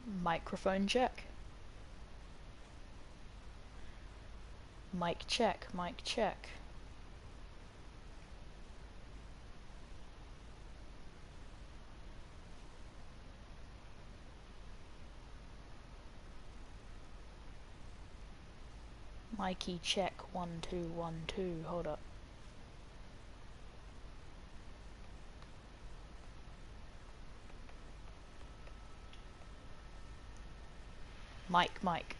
Microphone check. Mic check, mic check. Mikey check, 1 2 1 2, hold up. Mic. Mic.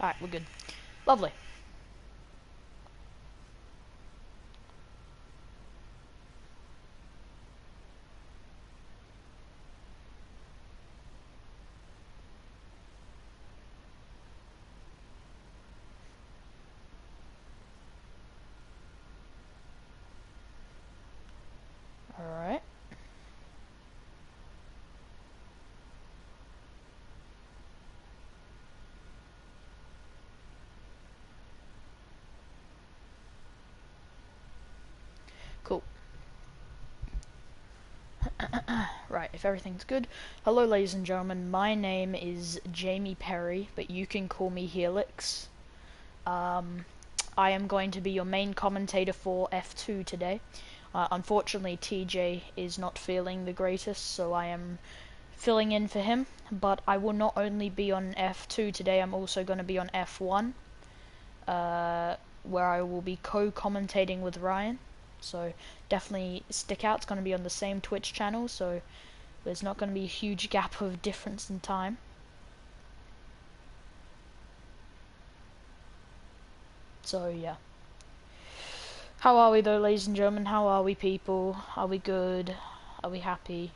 Alright, we're good. Lovely. Alright. Cool. Right, if everything's good. Hello, ladies and gentlemen. My name is Jamie Perry, but you can call me Helix. I am going to be your main commentator for F2 today. Unfortunately, TJ is not feeling the greatest, so I am filling in for him. But I will not only be on F2 today, I'm also going to be on F1, where I will be co-commentating with Ryan. So definitely stick out. It's going to be on the same Twitch channel, so there's not going to be a huge gap of difference in time. So yeah. How are we though, ladies and gentlemen? How are we, people? Are we good? Are we happy?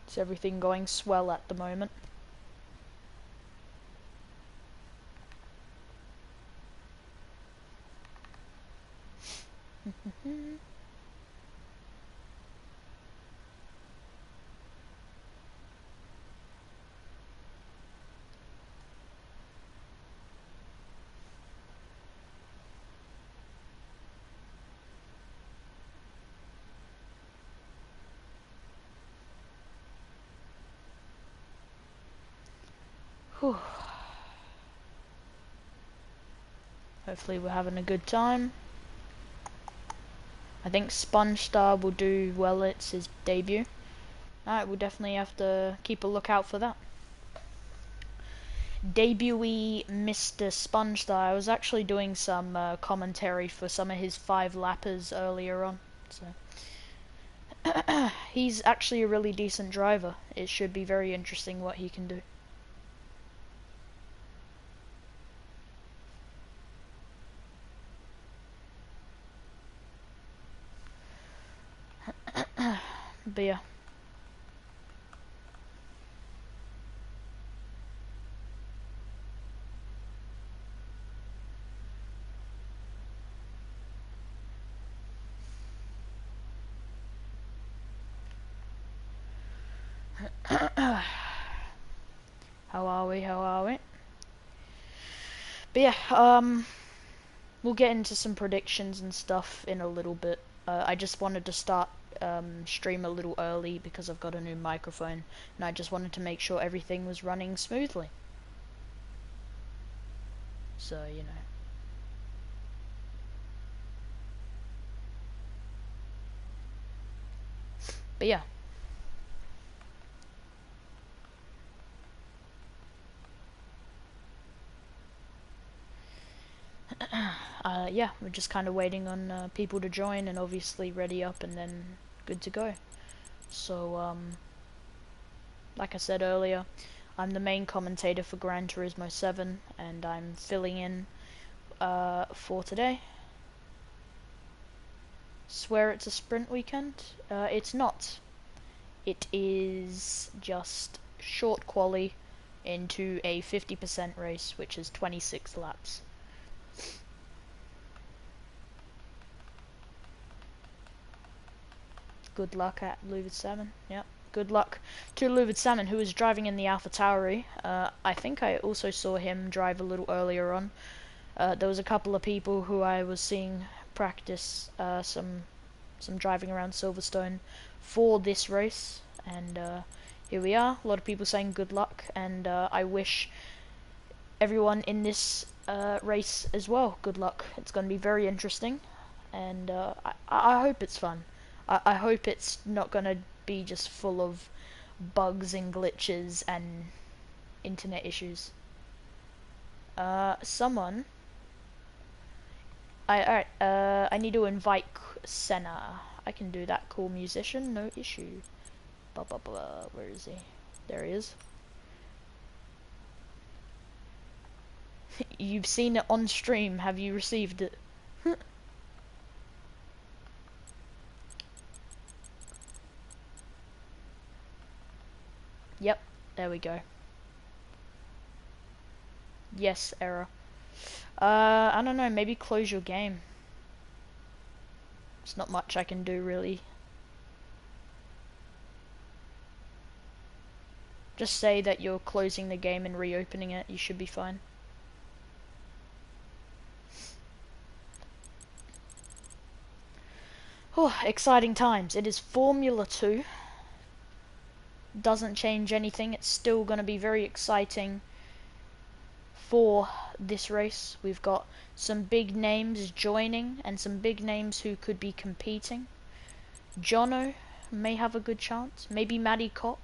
Is everything going swell at the moment? Whew. Hopefully we're having a good time. I think Sponge Star will do well. It's his debut. Alright, we'll definitely have to keep a lookout for that. Debutee Mr. Sponge Star. I was actually doing some commentary for some of his 5-lappers earlier on. So he's actually a really decent driver. It should be very interesting what he can do. But yeah. How are we? How are we? But yeah, we'll get into some predictions and stuff in a little bit. I just wanted to start stream a little early because I've got a new microphone, and I just wanted to make sure everything was running smoothly. So, you know. But yeah. Yeah, we're just kind of waiting on people to join and obviously ready up and then good to go. So, like I said earlier, I'm the main commentator for Gran Turismo 7 and I'm filling in for today. Swear it's a sprint weekend? It's not. It is just short quali into a 50% race, which is 26 laps. Good luck at Louvid Salmon. Yep. Good luck to Louvid Salmon, who is driving in the AlphaTauri. I think I also saw him drive a little earlier on. There was a couple of people who I was seeing practice some driving around Silverstone for this race, and here we are. A lot of people saying good luck, and I wish everyone in this race as well good luck. It's going to be very interesting, and I hope it's fun. I hope it's not going to be just full of bugs and glitches and internet issues. Someone. Alright, I need to invite Senna. I can do that. Cool musician, no issue. Blah blah blah. Where is he? There he is. You've seen it on stream. Have you received it? Yep, there we go. Yes, error. I don't know, maybe close your game. There's not much I can do, really. Just say that you're closing the game and reopening it, you should be fine. Oh, exciting times. It is Formula 2. Doesn't change anything, it's still going to be very exciting for this race. We've got some big names joining and some big names who could be competing. Jono may have a good chance. Maybe Maddie Kopp.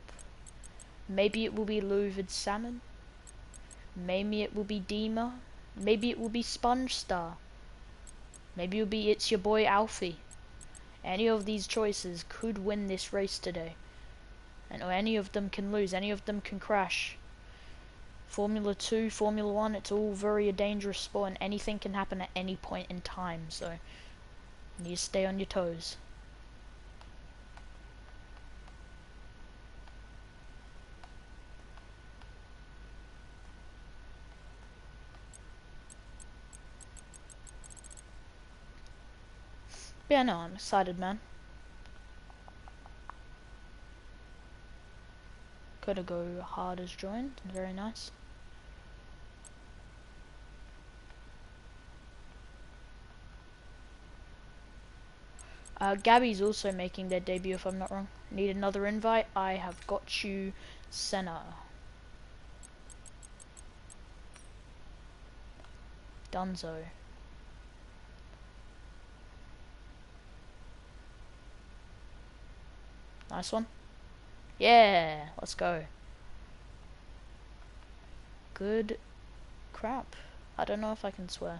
Maybe it will be Louvid Salmon. Maybe it will be Dima. Maybe it will be Sponge Star. Maybe it will be It's Your Boy Alfie. Any of these choices could win this race today. And any of them can lose. Any of them can crash. Formula 2, Formula 1, it's all very a dangerous sport and anything can happen at any point in time, so you need to stay on your toes. But yeah, no, I'm excited, man. Gotta go hard as joined, very nice. Gabby's also making their debut, if I'm not wrong. Need another invite? I have got you, Senna. Dunzo. Nice one. Yeah, let's go. Good crap. I don't know if I can swear.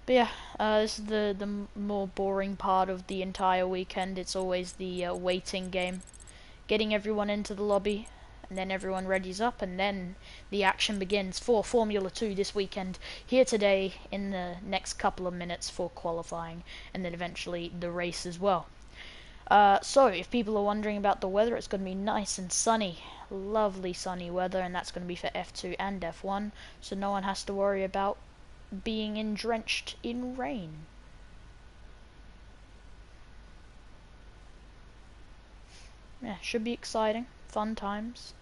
But yeah, this is the more boring part of the entire weekend. It's always the waiting game. Getting everyone into the lobby, and then everyone readies up, and then the action begins for Formula 2 this weekend, here today in the next couple of minutes for qualifying, and then eventually the race as well. So, if people are wondering about the weather, it's going to be nice and sunny. Lovely sunny weather, and that's going to be for F2 and F1, so no one has to worry about being drenched in rain. Yeah, should be exciting. Fun times.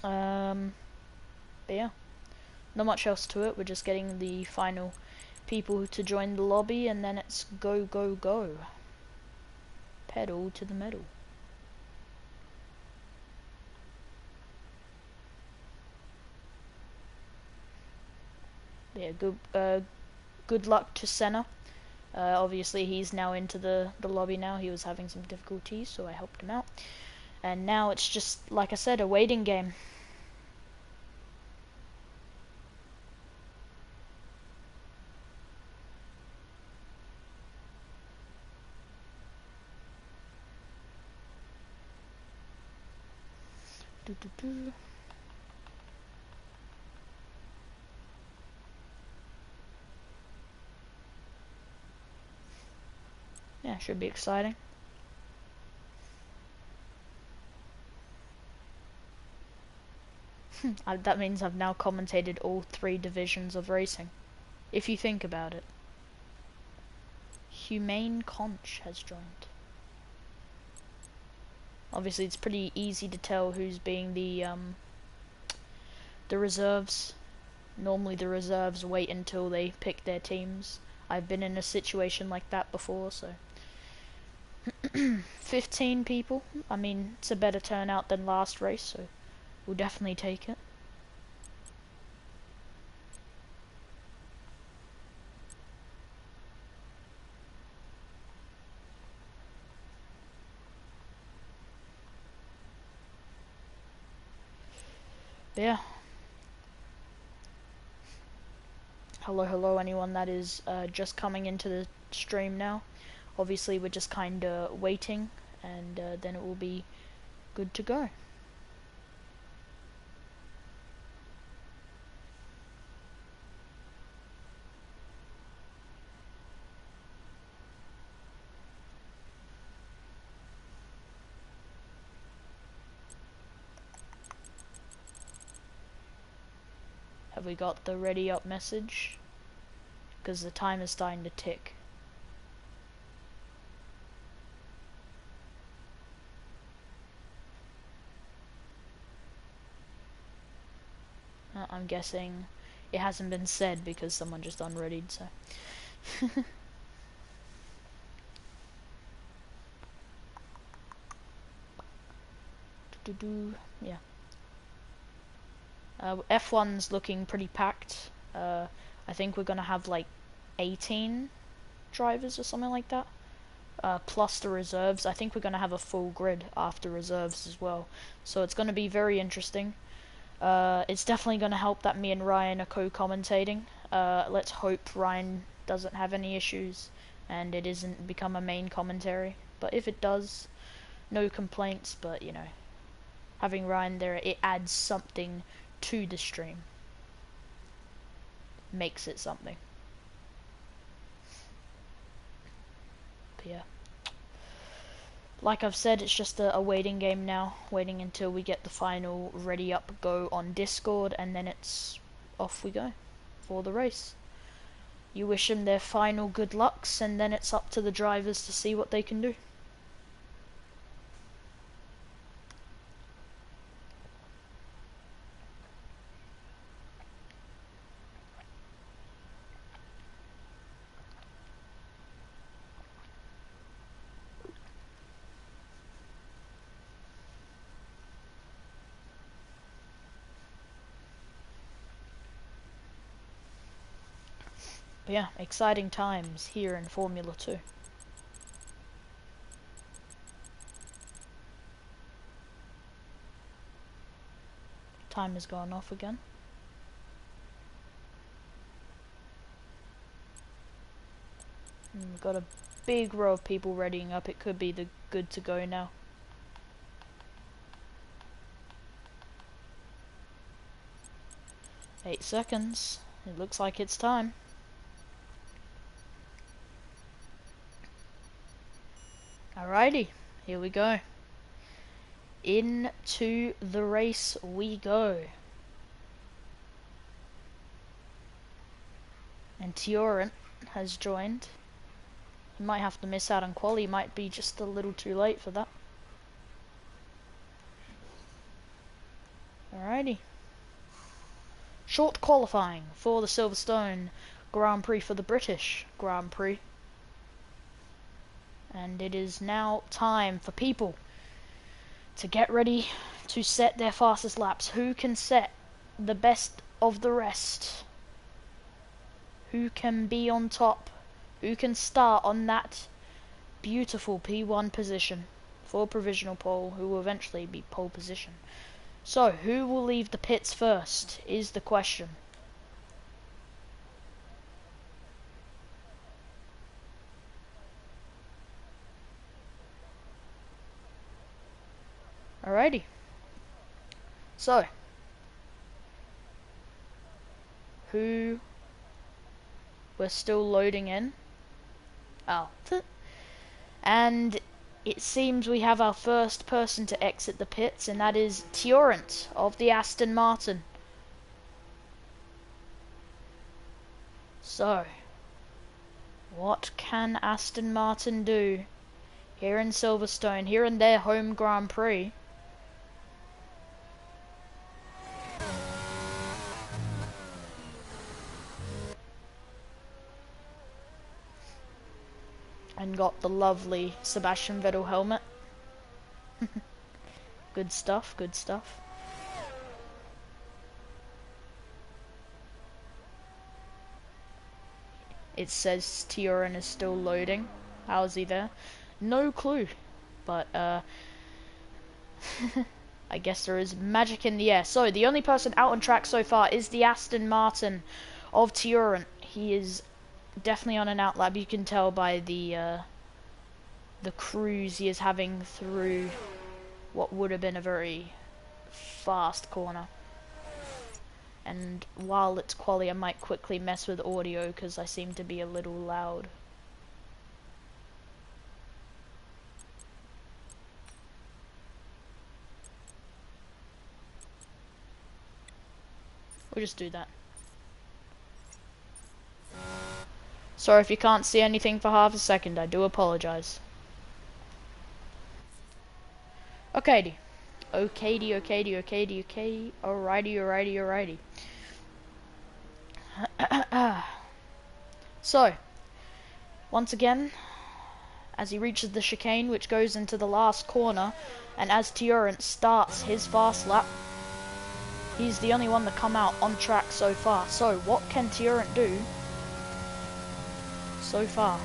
But yeah. Not much else to it. We're just getting the final people to join the lobby, and then it's go, go, go. Pedal to the metal. Yeah, good luck to Senna. Obviously, he's now into the lobby now. He was having some difficulties, so I helped him out. And now it's just, like I said, a waiting game. Yeah, should be exciting. That means I've now commentated all 3 divisions of racing. if you think about it. Humane Conch has joined. Obviously, it's pretty easy to tell who's being the reserves. Normally, the reserves wait until they pick their teams. I've been in a situation like that before, so 15 people. I mean, it's a better turnout than last race, so we'll definitely take it. But yeah. Hello, anyone that is just coming into the stream now. Obviously, we're just kind of waiting, and then it will be good to go. Have we got the ready up message? Because the time is starting to tick. I'm guessing it hasn't been said because someone just unreadied, so. Yeah. F1's looking pretty packed. I think we're gonna have like 18 drivers or something like that. Plus the reserves. I think we're gonna have a full grid after reserves as well. So it's gonna be very interesting. It's definitely gonna help that me and Ryan are co-commentating. Let's hope Ryan doesn't have any issues and it isn't become a main commentary. But if it does, no complaints, but you know, having Ryan there, it adds something to the stream. Makes it something. But yeah. Like I've said, it's just a waiting game now. Waiting until we get the final ready up go on Discord, and then it's off we go for the race. You wish them their final good lucks, and then it's up to the drivers to see what they can do. But yeah, exciting times here in Formula 2. Time has gone off again. We've got a big row of people readying up. It could be the good to go now. Eight seconds. It looks like it's time. Alrighty, here we go. Into the race we go. And Tiorent has joined. He might have to miss out on quali. He might be just a little too late for that. Alrighty. Short qualifying for the Silverstone Grand Prix for the British Grand Prix. And it is now time for people to get ready to set their fastest laps. Who can set the best of the rest? Who can be on top? Who can start on that beautiful P1 position for provisional pole, who will eventually be pole position? So, who will leave the pits first is the question. Alrighty. So, who we're still loading in? Oh. And it seems we have our first person to exit the pits, and that is Tiorent of the Aston Martin. So, what can Aston Martin do here in Silverstone, here in their home Grand Prix? And got the lovely Sebastian Vettel helmet. Good stuff, good stuff. It says Tioran is still loading. How is he there? No clue. But, I guess there is magic in the air. So, the only person out on track so far is the Aston Martin of Tioran. He is definitely on an outlap. You can tell by the cruise he is having through what would have been a very fast corner. And while it's quali, I might quickly mess with audio because I seem to be a little loud. We'll just do that. Sorry if you can't see anything for half a second, I do apologize. Okaydy. Okaydy, okaydy, okaydy, okay. Alrighty. So, once again, as he reaches the chicane, which goes into the last corner, and as Tioran starts his fast lap, he's the only one to come out on track so far. So, what can Tioran do so far?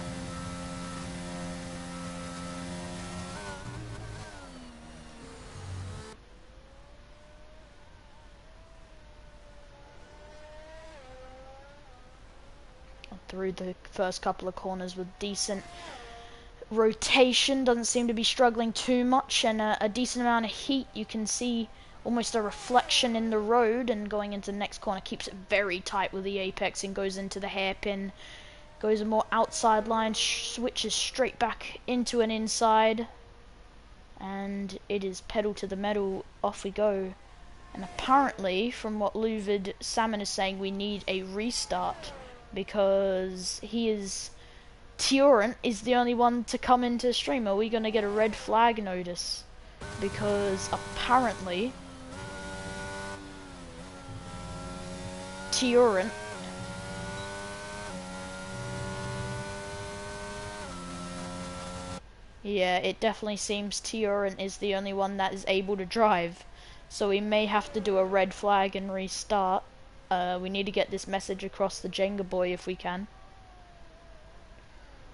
Through the first couple of corners with decent rotation, doesn't seem to be struggling too much, and a decent amount of heat. You can see almost a reflection in the road, and going into the next corner keeps it very tight with the apex and goes into the hairpin, goes a more outside line, switches straight back into an inside, and it is pedal to the metal, off we go. And apparently, from what Luvid Salmon is saying, we need a restart because Tioran is the only one to come into the stream. Are we going to get a red flag notice? Because apparently Tioran yeah, it definitely seems Tioran is the only one that is able to drive. So we may have to do a red flag and restart. We need to get this message across the Jenga boy if we can.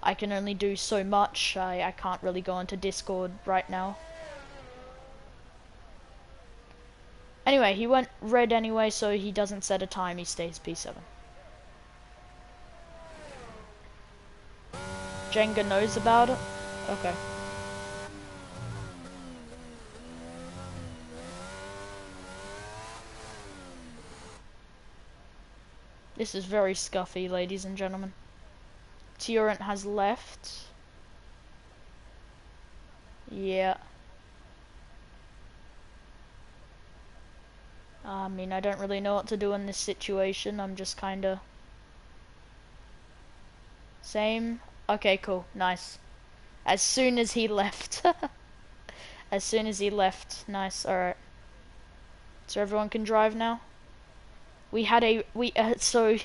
I can only do so much. I can't really go into Discord right now. Anyway, he went red anyway, so he doesn't set a time. He stays P7. Jenga knows about it? Okay. This is very scuffy, ladies and gentlemen. Tioran has left. Yeah. I mean, I don't really know what to do in this situation. I'm just kinda... Same. Okay, cool. Nice. As soon as he left. As soon as he left. Nice. Alright. So everyone can drive now? We had a... so...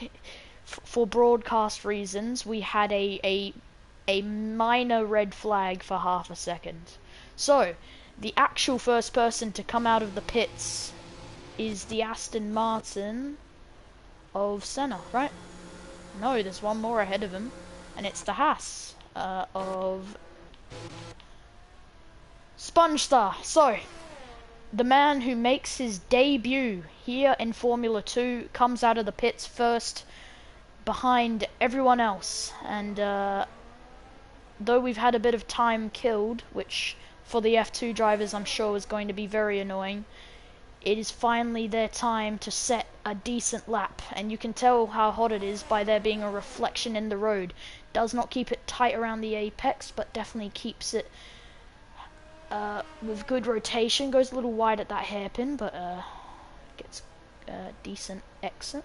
for broadcast reasons, we had a minor red flag for half a second. So, the actual first person to come out of the pits is the Aston Martin of Senna, right? No, there's one more ahead of him, and it's the Haas of SpongeStar. So, the man who makes his debut here in Formula 2 comes out of the pits first, behind everyone else, and though we've had a bit of time killed, which for the F2 drivers I'm sure is going to be very annoying, it is finally their time to set a decent lap, and you can tell how hot it is by there being a reflection in the road. Does not keep it tight around the apex, but definitely keeps it with good rotation. Goes a little wide at that hairpin, but gets a decent exit.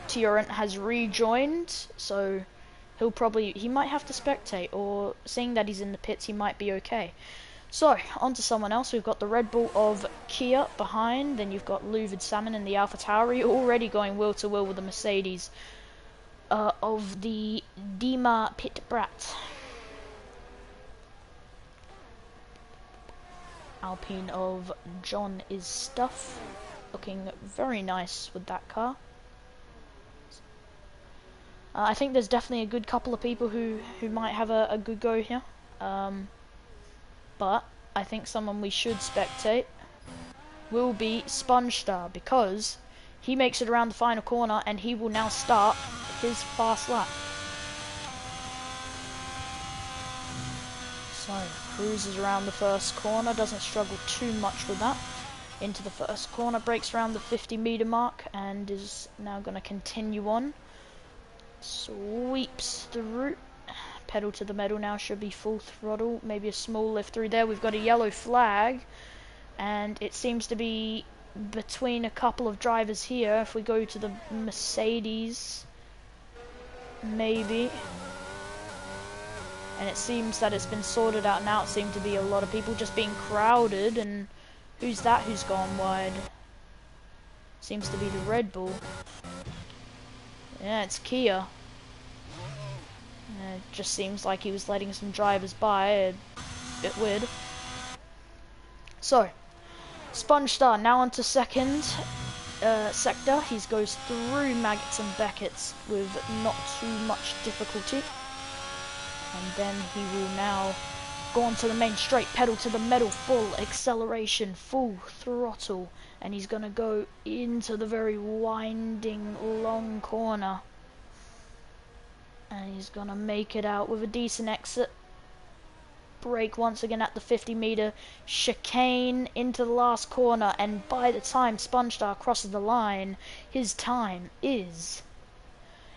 Tiorent has rejoined, so he might have to spectate, or seeing that he's in the pits, he might be okay. So, on to someone else. We've got the Red Bull of Kia behind, then you've got Louvid Salmon and the AlphaTauri already going wheel to wheel with the Mercedes of the Dima Pit Brat. Alpine of John is Stuff, looking very nice with that car. I think there's definitely a good couple of people who might have a good go here. But I think someone we should spectate will be Sponge Star, because he makes it around the final corner and he will now start his fast lap. So, cruises around the first corner, doesn't struggle too much with that. Into the first corner, breaks around the 50-meter mark and is now going to continue on. Sweeps through. Pedal to the metal now, should be full throttle, maybe a small lift through there. We've got a yellow flag, and it seems to be between a couple of drivers here. If we go to the Mercedes, maybe. And it seems that it's been sorted out now. It seemed to be a lot of people just being crowded, and who's that who's gone wide? Seems to be the Red Bull. Yeah, it's Kia. It just seems like he was letting some drivers by, a bit weird. So, Sponge Star now onto second sector. He goes through Maggots and Beckett's with not too much difficulty. And then he will now go onto the main straight, pedal to the metal, full acceleration, full throttle. And he's going to go into the very winding, long corner. And he's going to make it out with a decent exit. Brake once again at the 50-meter chicane into the last corner. And by the time Sponge Star crosses the line, his time is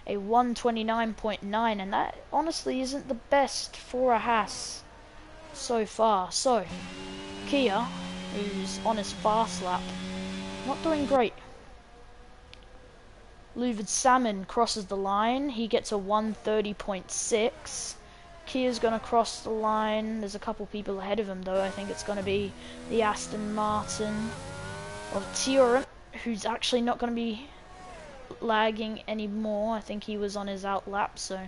a 1:29.9. And that honestly isn't the best for a Haas so far. So, Kia, who's on his fast lap, not doing great. Louvid Salmon crosses the line. He gets a 1:30.6. Kia's going to cross the line. There's a couple people ahead of him, though. I think it's going to be the Aston Martin of Tiorent, who's actually not going to be lagging anymore. I think he was on his out lap, so...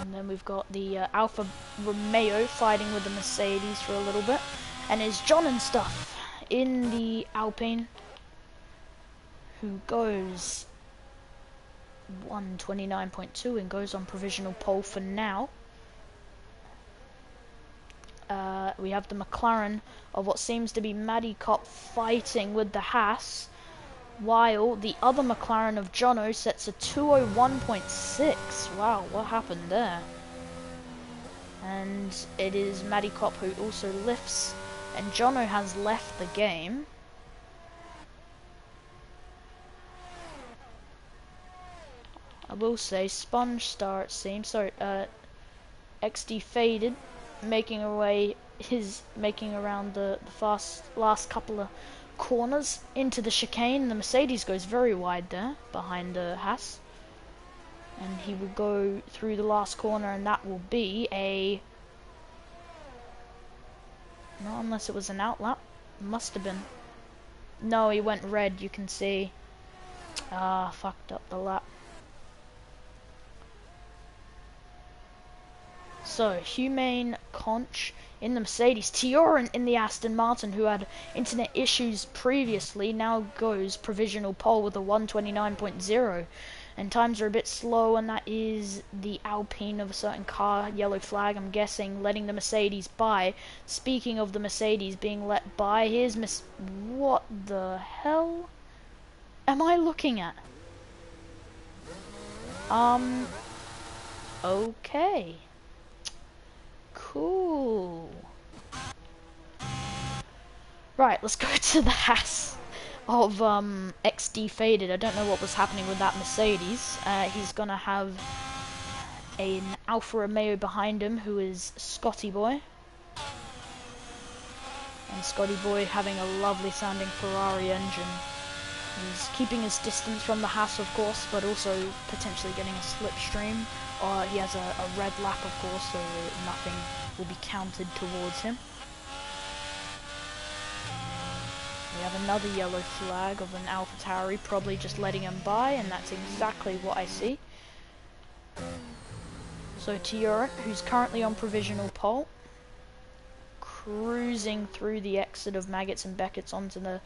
And then we've got the Alfa Romeo fighting with the Mercedes for a little bit. And it's John and Stuff in the Alpine, who goes 1:29.2 and goes on provisional pole for now. We have the McLaren of what seems to be Maddie Kopp fighting with the Haas, while the other McLaren of Jono sets a 2:01.6. Wow, what happened there? And it is Maddie Kopp who also lifts, and Jono has left the game. I will say Sponge Star, it seems, sorry, XD Faded, making around the last couple of corners into the chicane. The Mercedes goes very wide there behind the Haas, and he will go through the last corner, and that will be a, not unless it was an outlap, must have been. No, he went red, you can see. Fucked up the lap. So, Humane Conch in the Mercedes. Tiorent in the Aston Martin, who had internet issues previously, now goes provisional pole with a 1:29.0. And times are a bit slow, and that is the Alpine of a certain car, yellow flag, I'm guessing, letting the Mercedes by. Speaking of the Mercedes being let by, here's what the hell am I looking at? Okay. Cool. Right, let's go to the Haas of XD Faded. I don't know what was happening with that Mercedes. He's gonna have an Alfa Romeo behind him, who is Scotty Boy. Scotty Boy having a lovely sounding Ferrari engine. He's keeping his distance from the Haas, of course, but also potentially getting a slipstream. He has a red lap, of course, so nothing will be counted towards him. We have another yellow flag of an AlphaTauri, probably just letting him by, and that's exactly what I see. So Tiorent, who's currently on provisional pole, cruising through the exit of Maggots and Beckett's onto the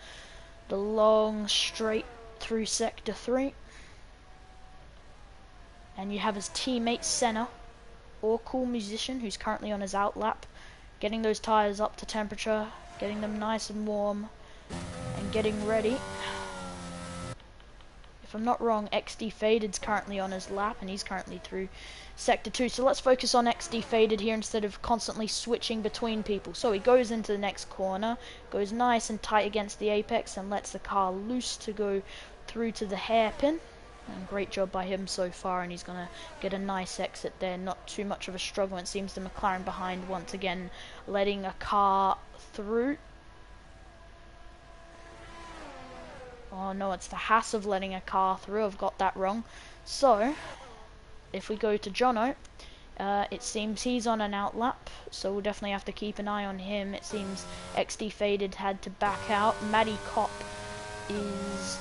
long straight through Sector 3. And you have his teammate Senna, or Cool Musician, who's currently on his out lap, getting those tyres up to temperature, getting them nice and warm, and getting ready. If I'm not wrong, XD Faded's currently on his lap, and he's currently through Sector 2. So let's focus on XD Faded here instead of constantly switching between people. So he goes into the next corner, goes nice and tight against the apex, and lets the car loose to go through to the hairpin. And great job by him so far, and he's going to get a nice exit there. Not too much of a struggle. It seems the McLaren behind once again letting a car through. Oh no, it's the Haas of letting a car through. I've got that wrong. So, if we go to Jono, it seems he's on an out lap, so we'll definitely have to keep an eye on him. It seems XD Faded had to back out. Matty Kopp is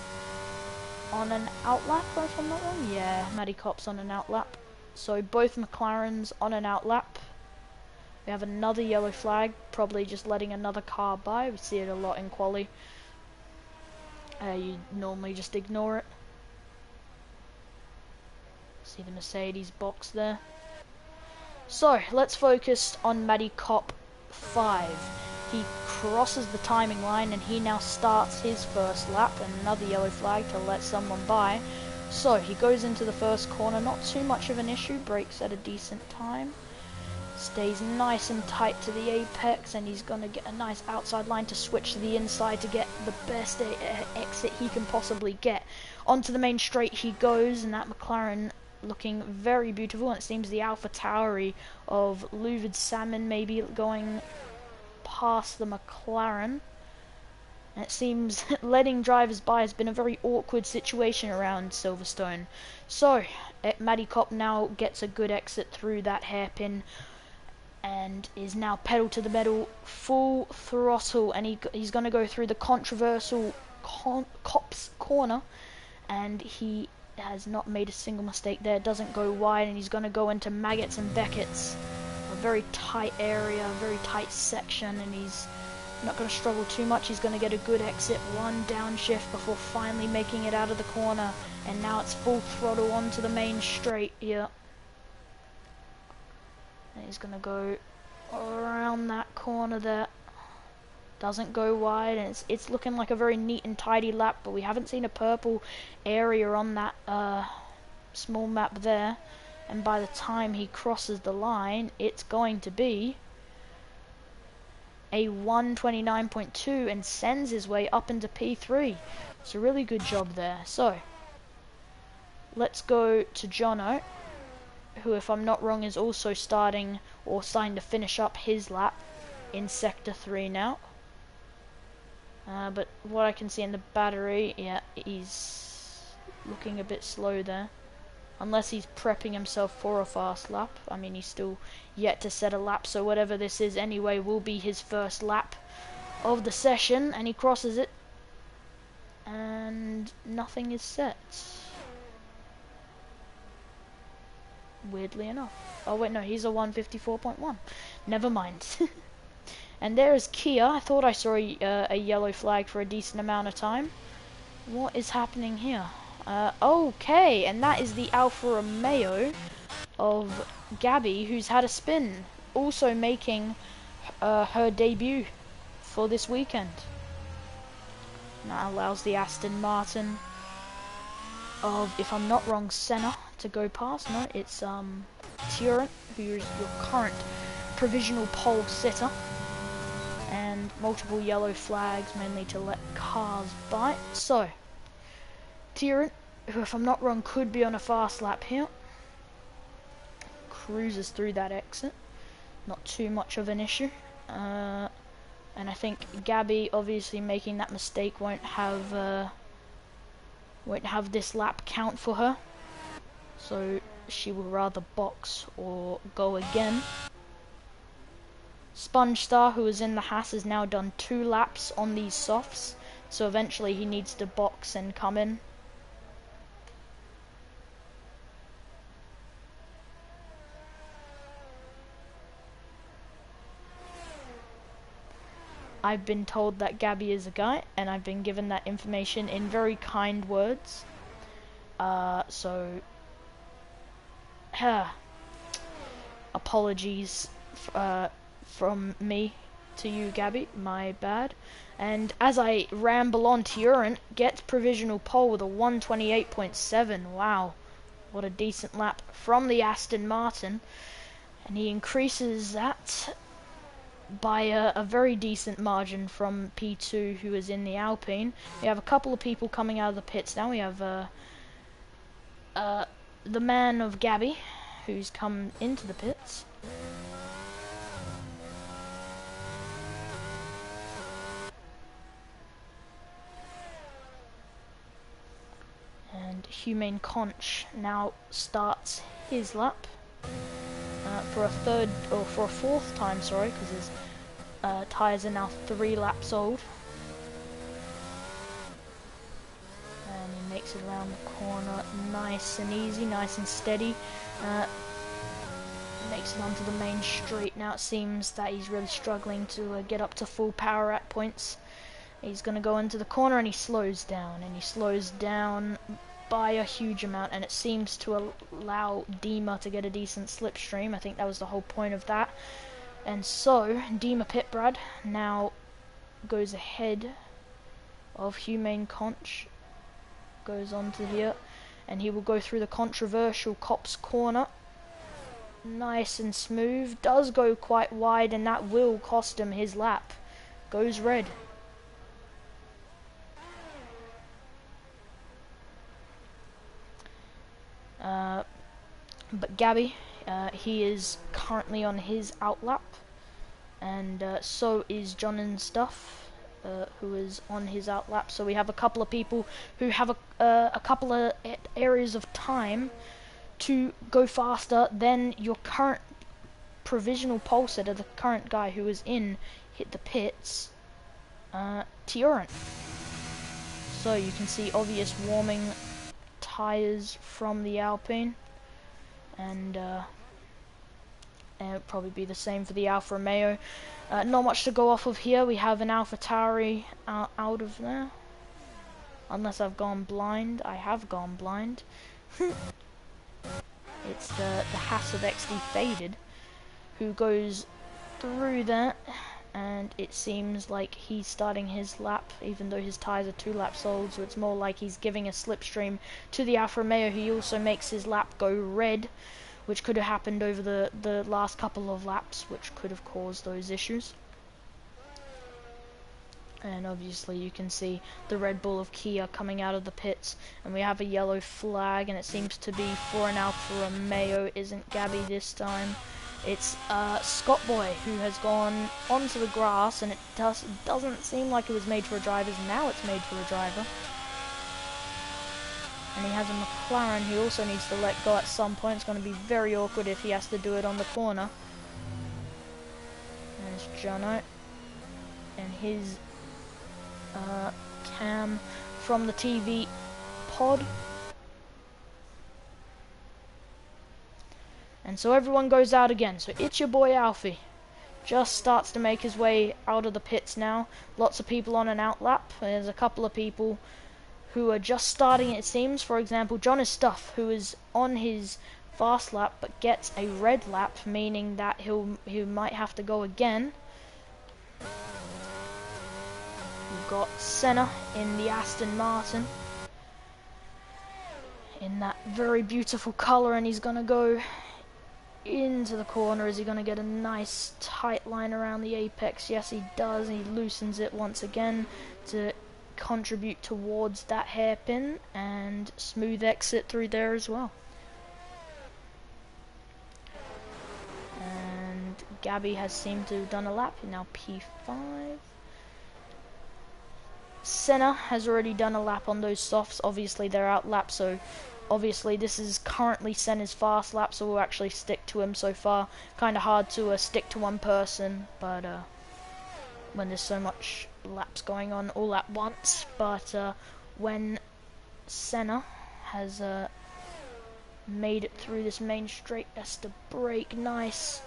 on an out lap, if I'm not wrong. Yeah, Matty Kopp's on an out lap. So both McLarens on an out lap. We have another yellow flag, probably just letting another car by. We see it a lot in quali. You normally just ignore it. See the Mercedes box there. So, let's focus on Matty Kopp 5. He crosses the timing line and he now starts his first lap, and another yellow flag to let someone by. So, he goes into the first corner, not too much of an issue, brakes at a decent time. Stays nice and tight to the apex, and he's going to get a nice outside line to switch to the inside to get the best exit he can possibly get. Onto the main straight he goes, and that McLaren looking very beautiful, and it seems the AlphaTauri of Louvid Salmon maybe going past the McLaren. And it seems letting drivers by has been a very awkward situation around Silverstone. So, Matty Kopp now gets a good exit through that hairpin, and is now pedal to the metal, full throttle, and he's going to go through the controversial Kopp's corner, and he has not made a single mistake there. Doesn't go wide, and he's going to go into Maggots and Beckett's, a very tight area, a very tight section, and he's not going to struggle too much. He's going to get a good exit, one downshift before finally making it out of the corner, and now it's full throttle onto the main straight here. And he's going to go around that corner there. Doesn't go wide, and it's looking like a very neat and tidy lap, but we haven't seen a purple area on that small map there. And by the time he crosses the line, it's going to be a 129.2 and sends his way up into P3. It's a really good job there. So, let's go to Jono, who, if I'm not wrong, is also starting to finish up his lap in Sector 3 now. But what I can see in the battery, yeah, he's looking a bit slow there. Unless he's prepping himself for a fast lap. I mean, he's still yet to set a lap, so whatever this is anyway will be his first lap of the session, and he crosses it. And nothing is set. Weirdly enough. Oh wait, no, he's a 154.1. Never mind. And there is Kia. I thought I saw a yellow flag for a decent amount of time. What is happening here? Okay, and that is the Alfa Romeo of Gabby, who's had a spin, also making her debut for this weekend. And that allows the Aston Martin of, if I'm not wrong, Senna to go past. No, it's Tiorent, who is your current provisional pole sitter. And multiple yellow flags, mainly to let cars by. So, Tiorent, who, if I'm not wrong, could be on a fast lap here, cruises through that exit. Not too much of an issue. And I think Gabby, obviously making that mistake, won't have this lap count for her. So she will rather box or go again. Sponge Star, who was in the Haas, has now done 2 laps on these softs, so eventually he needs to box and come in. I've been told that Gabby is a guy, and I've been given that information in very kind words. So apologies from me to you, Gabby, my bad. And as I ramble on, Tiurant gets provisional pole with a 128.7. Wow, what a decent lap from the Aston Martin. And he increases that by a very decent margin from P2, who is in the Alpine. We have a couple of people coming out of the pits now. We have the man of Gabby, who's come into the pits. And Humane Conch now starts his lap for a fourth time, sorry, because his tyres are now 3 laps old. And he makes it around the corner nice and easy, nice and steady. Makes it onto the main street. Now it seems that he's really struggling to get up to full power at points. He's going to go into the corner and he slows down. And he slows down by a huge amount. And it seems to allow Dima to get a decent slipstream. I think that was the whole point of that. And so, Dima Pitbrad now goes ahead of Humane Conch. Goes on to here. And he will go through the controversial Copse corner. Nice and smooth. Does go quite wide, and that will cost him his lap. Goes red. But Gabby, he is currently on his outlap, and so is John and Stuff, who is on his outlap. So we have a couple of people who have a couple of areas of time to go faster than your current provisional pole setter, the current guy who is hit the pits, Tiurant. So you can see obvious warming tyres from the Alpine, and it'll probably be the same for the Alfa Romeo. Not much to go off of here. We have an AlphaTauri out of there, unless I've gone blind. I have gone blind. It's the Haas of XD Faded who goes through that, and it seems like he's starting his lap, even though his tyres are 2 laps old, so it's more like he's giving a slipstream to the Alfa Romeo. He also makes his lap go red, which could have happened over the last couple of laps, which could have caused those issues. And obviously you can see the Red Bull of Kia coming out of the pits, and we have a yellow flag, and it seems to be for an Alfa Romeo. Isn't Gabby this time. It's Scott Boy, who has gone onto the grass, and it doesn't seem like it was made for drivers. Now it's made for a driver. And he has a McLaren who also needs to let go at some point. It's going to be very awkward if he has to do it on the corner. There's Jono and his cam from the TV pod. And so everyone goes out again. So it's your boy Alfie. Just starts to make his way out of the pits now. Lots of people on an outlap. There's a couple of people who are just starting, it seems. For example, John is Stuff, who is on his fast lap but gets a red lap, meaning that he might have to go again. We've got Senna in the Aston Martin in that very beautiful colour, and he's gonna go into the corner. Is he gonna get a nice tight line around the apex? Yes, he does. He loosens it once again to contribute towards that hairpin, and smooth exit through there as well. And Gabby has seemed to have done a lap, now P5. Senna has already done a lap on those softs. Obviously they're out lap, so obviously this is currently Senna's fast lap, so we'll actually stick to him so far. Kind of hard to stick to one person, but when there's so much laps going on all at once. But when Senna has made it through this main straight, has to brake nice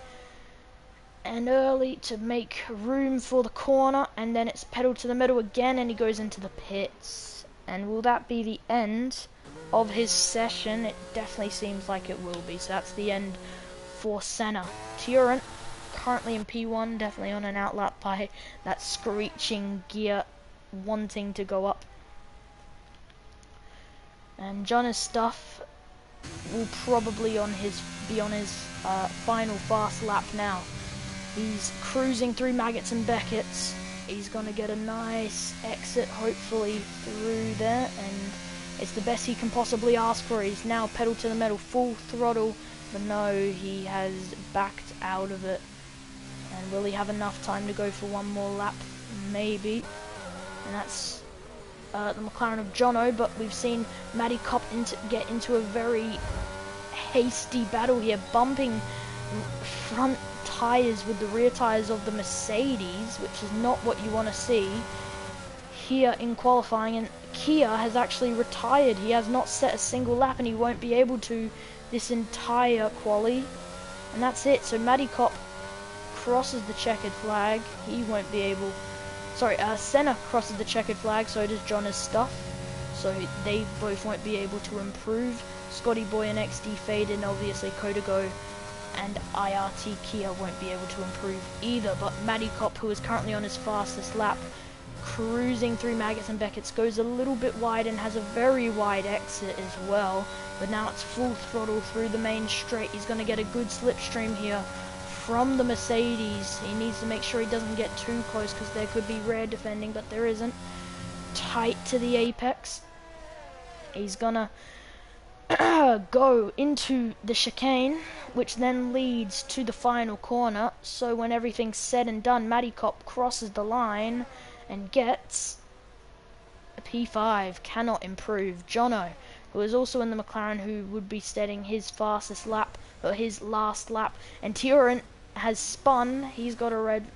and early to make room for the corner, and then it's pedal to the middle again, and he goes into the pits. And will that be the end of his session? It definitely seems like it will be. So that's the end for Senna. Turent, currently in P1, definitely on an outlap by that screeching gear, wanting to go up. And John's stuff will probably be on his final fast lap now. He's cruising through Maggots and Beckett's. He's going to get a nice exit, hopefully, through there. And it's the best he can possibly ask for. He's now pedal to the metal, full throttle. But no, he has backed out of it. And will he have enough time to go for one more lap? Maybe. And that's the McLaren of Jono. But we've seen Matty Kopp get into a very hasty battle here, bumping front tires with the rear tires of the Mercedes, which is not what you want to see here in qualifying. And Kia has actually retired. He has not set a single lap, and he won't be able to this entire quali. And that's it. So Matty Kopp crosses the checkered flag. He won't be able... Sorry, Senna crosses the checkered flag, so does John's stuff. So they both won't be able to improve. Scotty Boy and XD fade in, obviously Kodago and IRT Kia won't be able to improve either. But Matty Kopp, who is currently on his fastest lap, cruising through Maggots and Beckett's, goes a little bit wide and has a very wide exit as well. But now it's full throttle through the main straight. He's going to get a good slipstream here from the Mercedes. He needs to make sure he doesn't get too close, because there could be rear defending, but there isn't. Tight to the apex. He's gonna go into the chicane, which then leads to the final corner. So when everything's said and done, Matty Kopp crosses the line and gets a P5. Cannot improve. Jono, who is also in the McLaren, who would be setting his fastest lap, or his last lap, and Turent has spun. He's got a red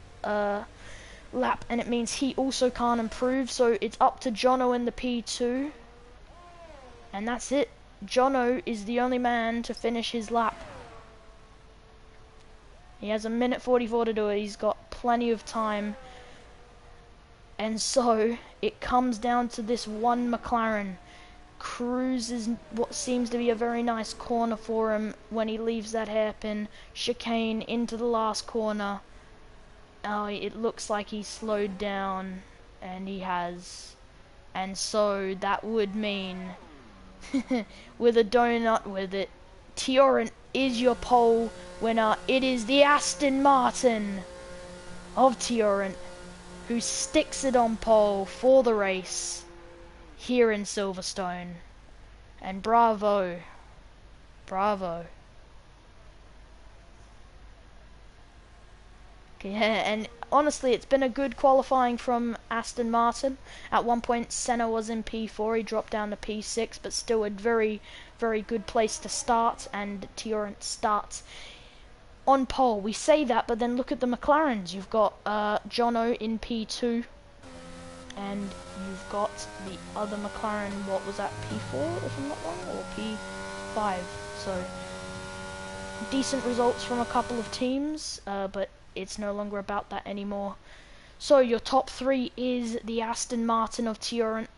lap, and it means he also can't improve. So it's up to Jono in the P2, and that's it. Jono is the only man to finish his lap. He has 1:44 to do it. He's got plenty of time. And so it comes down to this one McLaren. Cruises what seems to be a very nice corner for him when he leaves that hairpin chicane into the last corner. Oh, it looks like he slowed down, and he has. And so that would mean with a donut with it, Turent is your pole winner. It is the Aston Martin of Turent who sticks it on pole for the race here in Silverstone. And bravo. Bravo. Yeah, and honestly, it's been a good qualifying from Aston Martin. At one point, Senna was in P4. He dropped down to P6, but still a very, very good place to start. And Turent starts on pole. We say that, but then look at the McLarens. You've got Jono in P2, and you've got the other McLaren. What was that, P4, if I'm not wrong, or P5? So decent results from a couple of teams, but it's no longer about that anymore. So your top three is the Aston Martin of Turent,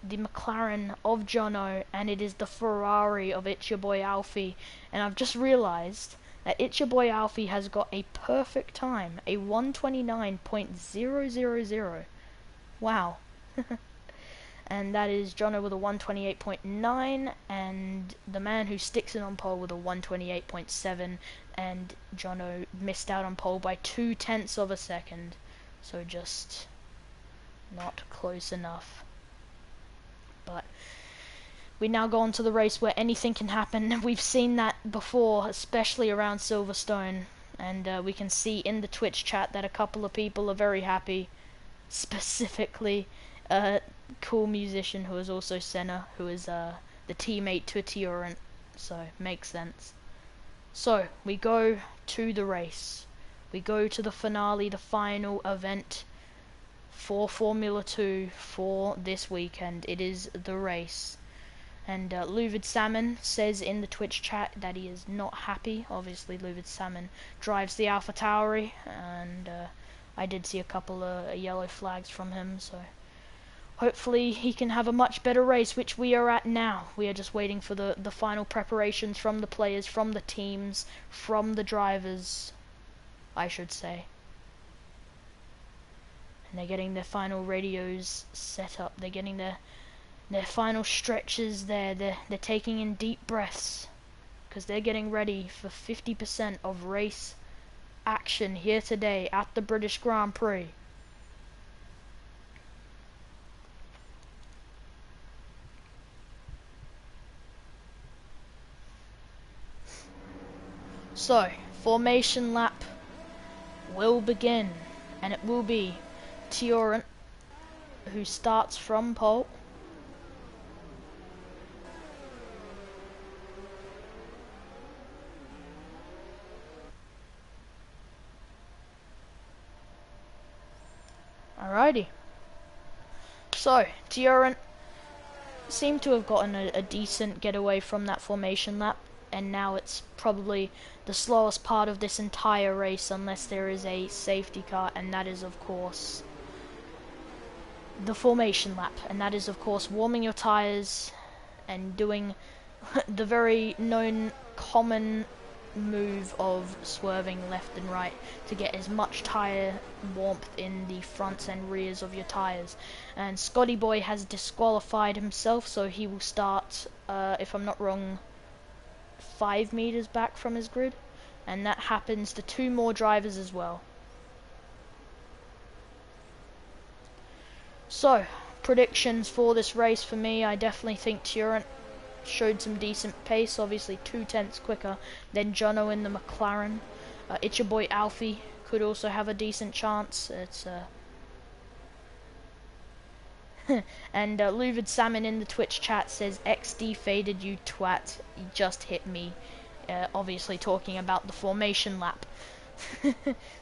the McLaren of Jono, and it is the Ferrari of It's Your Boy Alfie. And I've just realised that It's Your Boy Alfie has got a perfect time, a 129.000. Wow. And that is Jono with a 128.9, and the man who sticks it on pole with a 128.7, and Jono missed out on pole by 0.2 of a second, so just not close enough. But we now go on to the race where anything can happen. We've seen that before, especially around Silverstone. and we can see in the Twitch chat that a couple of people are very happy. Specifically, Cool Musician, who is also Senna, who is the teammate to Tiorant, so makes sense. So we go to the race. We go to the finale, the final event for Formula 2 for this weekend. It is the race. And Luvid Salmon says in the Twitch chat that he is not happy. Obviously, Luvid Salmon drives the Alpha Tauri, and I did see a couple of yellow flags from him, so hopefully he can have a much better race, which we are at now. We are just waiting for the final preparations from the players, from the teams, from the drivers, I should say. And they're getting their final radios set up. They're getting their final stretches there. They're taking in deep breaths, because they're getting ready for 50% of race action here today at the British Grand Prix. So, formation lap will begin, and it will be Tiorant who starts from pole. Alrighty. So, Tiorant seemed to have gotten a decent getaway from that formation lap, and now it's probably the slowest part of this entire race unless there is a safety car, and that is of course the formation lap, and that is of course warming your tires and doing the very known common move of swerving left and right to get as much tire warmth in the fronts and rears of your tires. And Scotty Boy has disqualified himself, so he will start, if I'm not wrong, 5 meters back from his grid, and that happens to 2 more drivers as well. So, predictions for this race for me: I definitely think Tiorant showed some decent pace, obviously 2/10 quicker than Jono in the McLaren. It's your boy Alfie could also have a decent chance. It's and Luvid Salmon in the Twitch chat says, XD faded, you twat, he just hit me. Obviously talking about the formation lap.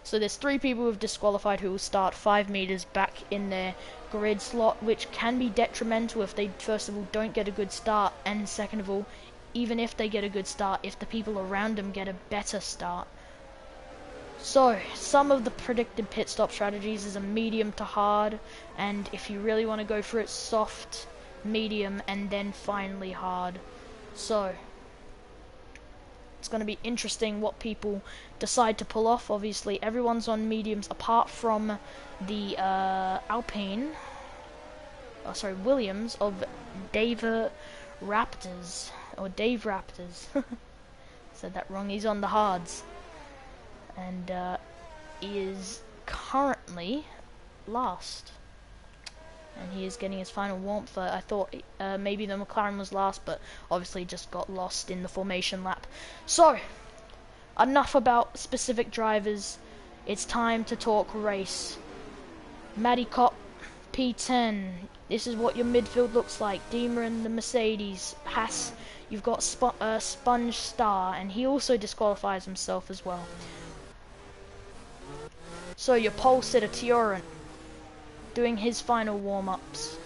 So there's 3 people who have disqualified who will start 5 meters back in their grid slot, which can be detrimental if they first of all don't get a good start, and second of all, even if they get a good start, if the people around them get a better start. So some of the predicted pit stop strategies is a medium to hard, and if you really want to go for it, soft, medium, and then finally hard. So it's going to be interesting what people decide to pull off. Obviously everyone's on mediums apart from the Williams of Dave Raptors, or Dave Raptors. Said that wrong. He's on the hards, and he is currently last, and he is getting his final warmth. I thought maybe the McLaren was last, but obviously just got lost in the formation lap. So enough about specific drivers, it's time to talk race. Matty Cop, P10, this is what your midfield looks like. Deemer in the Mercedes. Haas, you've got Sponge Star, and he also disqualifies himself as well. So your pole sitter Tiorant doing his final warm-ups.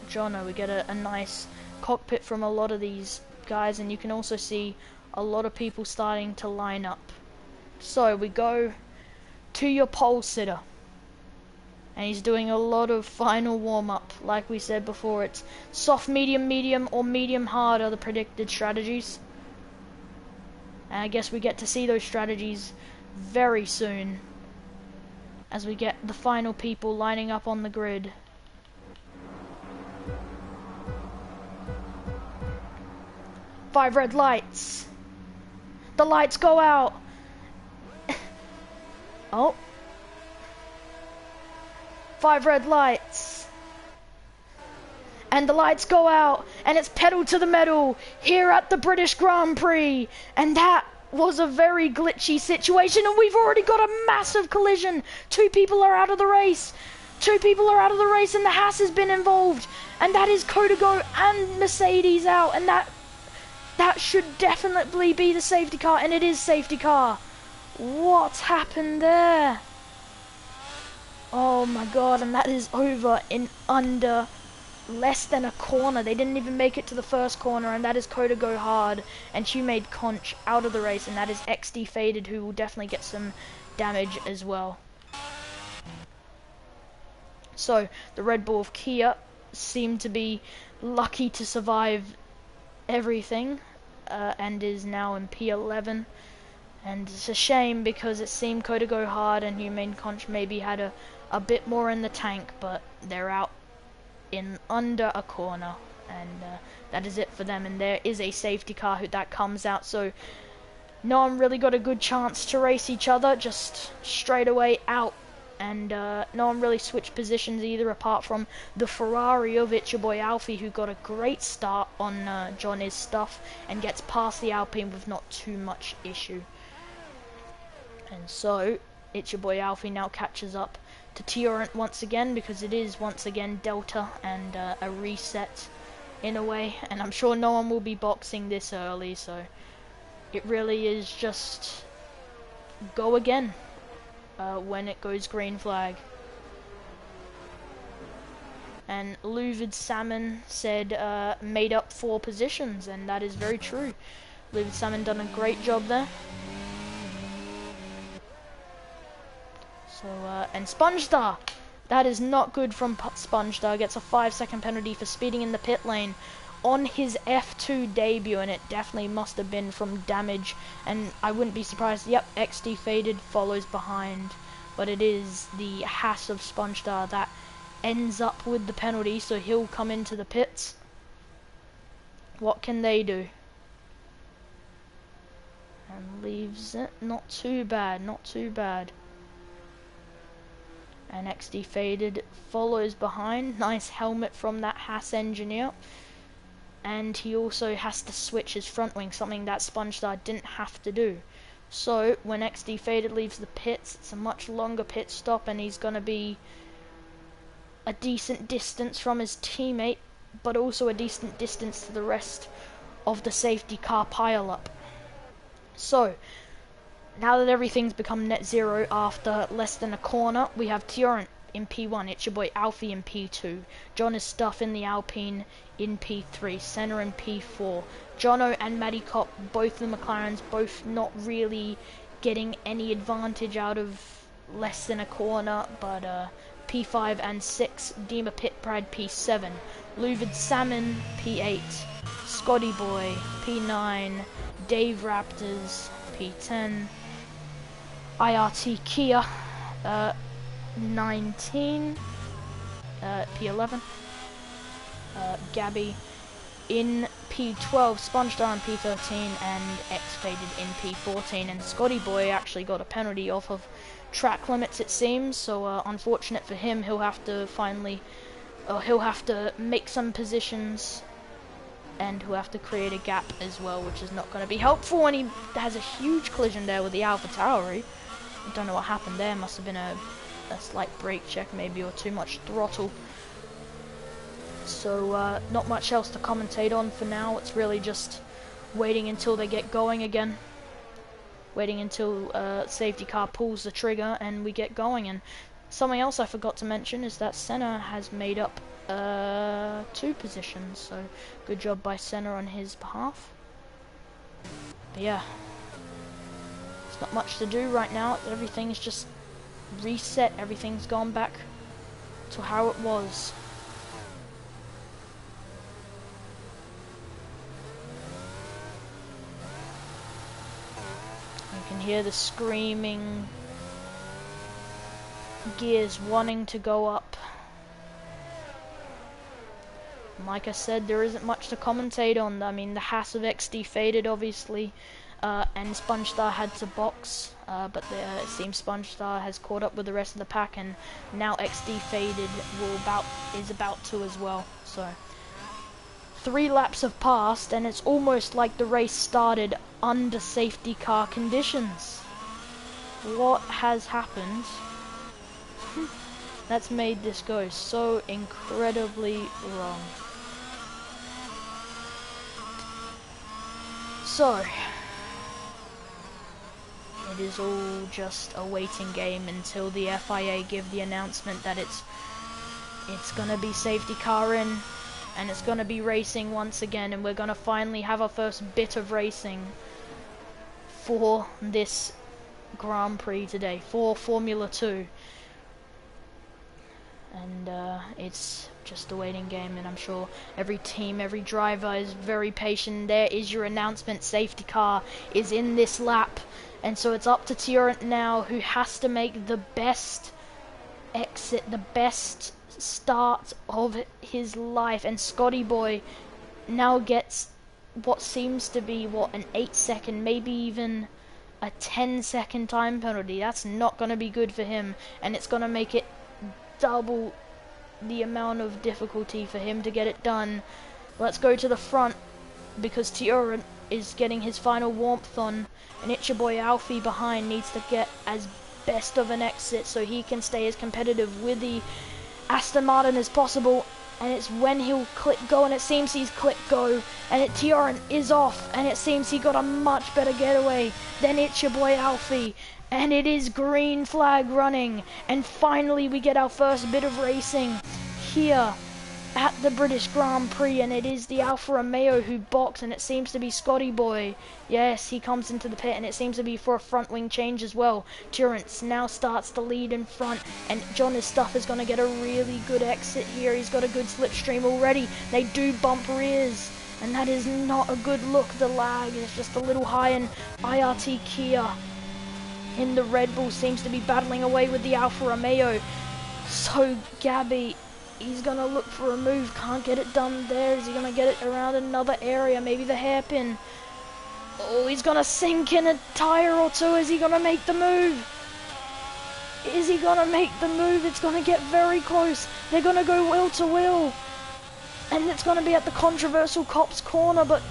Jono, we get a nice cockpit from a lot of these guys, and you can also see a lot of people starting to line up. So we go to your pole sitter, and he's doing a lot of final warm-up. Like we said before, it's soft, medium, medium, or medium hard are the predicted strategies. And I guess we get to see those strategies very soon as we get the final people lining up on the grid. Five red lights. The lights go out. Oh. 5 red lights. And the lights go out, and it's pedal to the metal here at the British Grand Prix. And that was a very glitchy situation, and we've already got a massive collision. 2 people are out of the race. 2 people are out of the race, and the Haas has been involved. And that is Kodago and Mercedes out, and that should definitely be the safety car, and it is safety car. What's happened there? Oh my god, and that is over in under less than a corner. They didn't even make it to the first corner, and that is Coda Go Hard, and she made Conch out of the race, and that is XD Faded, who will definitely get some damage as well. So, the Red Bull of Kia seemed to be lucky to survive everything, and is now in P11. And it's a shame because it seemed Coda Go Hard and Humane Conch maybe had a bit more in the tank, but they're out in under a corner, and that is it for them. And there is a safety car that comes out, so no one really got a good chance to race each other, just straight away out. And no one really switched positions either, apart from the Ferrari of It's Your Boy Alfie, who got a great start on Johnny's stuff and gets past the Alpine with not too much issue. And so It's Your Boy Alfie now catches up to Tiorant once again, because it is once again Delta and a reset in a way, and I'm sure no one will be boxing this early, so it really is just go again when it goes green flag. And Luvid Salmon said made up 4 positions, and that is very true. Luvid Salmon done a great job there. So, and SpongeStar, that is not good from SpongeStar, gets a 5-second penalty for speeding in the pit lane on his F2 debut, and it definitely must have been from damage, and I wouldn't be surprised. Yep, XD Faded follows behind, but it is the Haas of SpongeStar that ends up with the penalty, so he'll come into the pits. What can they do? And leaves it. Not too bad, not too bad. And XD Faded follows behind. Nice helmet from that Haas engineer. And he also has to switch his front wing, something that SpongeStar didn't have to do. So when XD Faded leaves the pits, it's a much longer pit stop, and he's going to be a decent distance from his teammate, but also a decent distance to the rest of the safety car pile-up. So now that everything's become net zero after less than a corner, we have Tiorant in P1, It's Your Boy Alfie in P2, John is Stuff in the Alpine in P3, Senna in P4, Jono and Matty Cop, both the McLarens, both not really getting any advantage out of less than a corner, but P5 and 6, Dima Pit Pride P7, Luvid Salmon P8, Scotty Boy P9, Dave Raptors P10, IRT Kia 19, P11, Gabby in P12, SpongeStar in P13, and X Faded in P14. And Scotty Boy actually got a penalty off of track limits, it seems, so unfortunate for him. He'll have to he'll have to make some positions, and he'll have to create a gap as well, which is not going to be helpful. And he has a huge collision there with the Alpha Tauri. I don't know what happened there. Must have been a slight brake check maybe, or too much throttle. So not much else to commentate on for now. It's really just waiting until they get going again. Waiting until safety car pulls the trigger and we get going. And something else I forgot to mention is that Senna has made up 2 positions. So good job by Senna on his behalf. But yeah, there's not much to do right now. Everything's just reset. Everything's gone back to how it was. You can hear the screaming gears wanting to go up. And like I said, there isn't much to commentate on. I mean, the Haas of XD Faded, obviously, and SpongeStar had to box, but it seems SpongeStar has caught up with the rest of the pack, and now XD Faded is about to as well. So 3 laps have passed, and it's almost like the race started under safety car conditions. What has happened that's made this go so incredibly wrong? So, it is all just a waiting game until the FIA give the announcement that it's gonna be safety car in, and it's gonna be racing once again, and we're gonna finally have our first bit of racing for this Grand Prix today, for Formula 2. And it's just a waiting game, and I'm sure every team, every driver is very patient. There is your announcement, safety car is in this lap, and so it's up to Tyrrell now, who has to make the best exit, the best start of his life. And Scotty Boy now gets what seems to be, an 8-second, maybe even a 10-second time penalty. That's not going to be good for him, and it's going to make it double the amount of difficulty for him to get it done. Let's go to the front, because Tyrrell is getting his final warmth on, and it's your boy Alfie behind needs to get as best of an exit so he can stay as competitive with the Aston Martin as possible. And it's when he'll click go, and it seems he's clicked go, and Tyrrell is off, and it seems he got a much better getaway than it's your boy Alfie. And it is green flag running, and finally we get our first bit of racing here at the British Grand Prix, and it is the Alfa Romeo who boxed, and it seems to be Scotty Boy. Yes, he comes into the pit, and it seems to be for a front wing change as well. Turrence now starts to lead in front, and John his stuff is going to get a really good exit here. He's got a good slipstream already. They do bump rears, and that is not a good look. The lag is just a little high, and IRT Kia in the Red Bull seems to be battling away with the Alfa Romeo. So Gabby, he's going to look for a move, can't get it done there. Is he going to get it around another area, maybe the hairpin? Oh, he's going to sink in a tyre or two. Is he going to make the move? Is he going to make the move? It's going to get very close. They're going to go wheel to wheel, and it's going to be at the controversial Cop's corner, but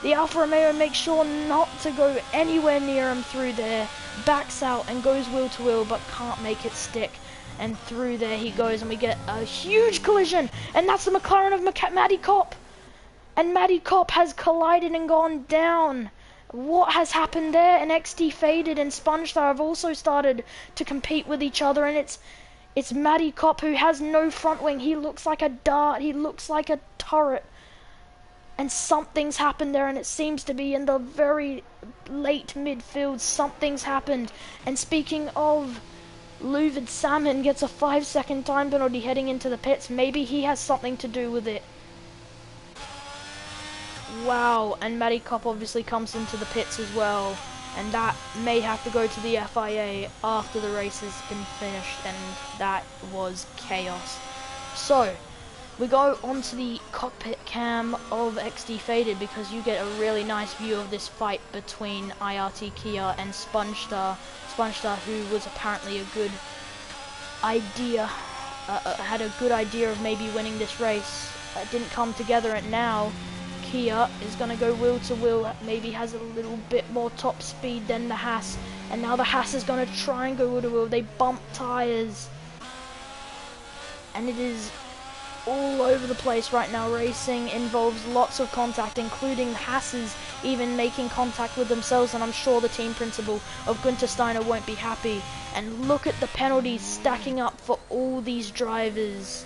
the Alfa Romeo makes sure not to go anywhere near him through there. Backs out and goes wheel to wheel, but can't make it stick. And through there he goes, and we get a huge collision, and that's the McLaren of Matty Cop. And Matty Cop has collided and gone down. What has happened there? And XT Faded and SpongeStar have also started to compete with each other, and it's Matty Cop who has no front wing. He looks like a dart, he looks like a turret. And something's happened there, and it seems to be in the very late midfield. Something's happened. And speaking of, Luvid Salmon gets a 5-second time penalty heading into the pits. Maybe he has something to do with it. Wow, and Matty Cop obviously comes into the pits as well. And that may have to go to the FIA after the race has been finished. And that was chaos. So, we go onto the cockpit cam of XD Faded, because you get a really nice view of this fight between IRT Kia and SpongeStar. SpongeStar, who was apparently a good idea, had a good idea of maybe winning this race. It didn't come together, and now Kia is going to go wheel to wheel, maybe has a little bit more top speed than the Haas, and now the Haas is going to try and go wheel to wheel. They bump tires, and it is all over the place right now. Racing involves lots of contact, including Haas's even making contact with themselves, and I'm sure the team principal of Günther Steiner won't be happy. And look at the penalties stacking up for all these drivers.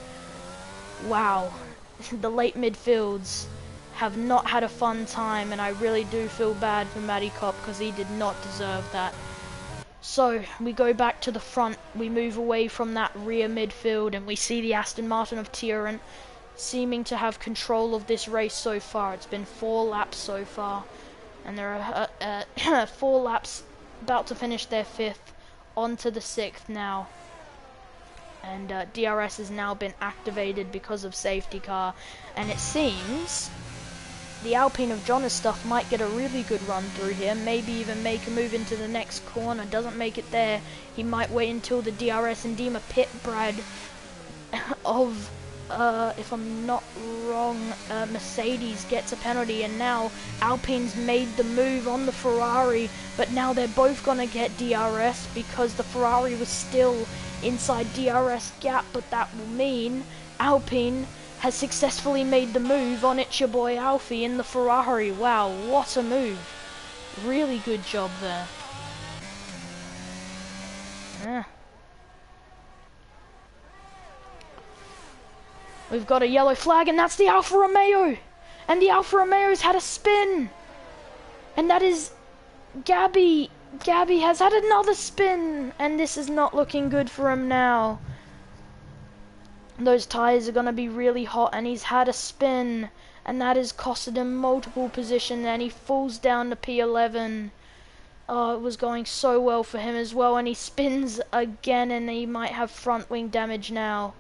Wow, the late midfields have not had a fun time, and I really do feel bad for Matty Cop, because he did not deserve that. So, we go back to the front, we move away from that rear midfield, and we see the Aston Martin of Tyrrell seeming to have control of this race so far. It's been 4 laps so far, and there are 4 laps about to finish their 5th, on to the 6th now. And DRS has now been activated because of safety car, and it seems the Alpine of Jonas stuff might get a really good run through here, maybe even make a move into the next corner. Doesn't make it there, he might wait until the DRS and Dima pit Brad of if I'm not wrong, Mercedes gets a penalty, and now Alpine's made the move on the Ferrari, but now they're both gonna get DRS because the Ferrari was still inside DRS gap, but that will mean Alpine has successfully made the move on It's Your Boy Alfie in the Ferrari. Wow, what a move. Really good job there. Yeah. We've got a yellow flag, and that's the Alfa Romeo! And the Alfa Romeo's had a spin! And that is Gabby. Gabby has had another spin, and this is not looking good for him now. Those tyres are going to be really hot, and he's had a spin, and that has costed him multiple positions, and he falls down to P11. Oh, it was going so well for him as well, and he spins again, and he might have front wing damage now.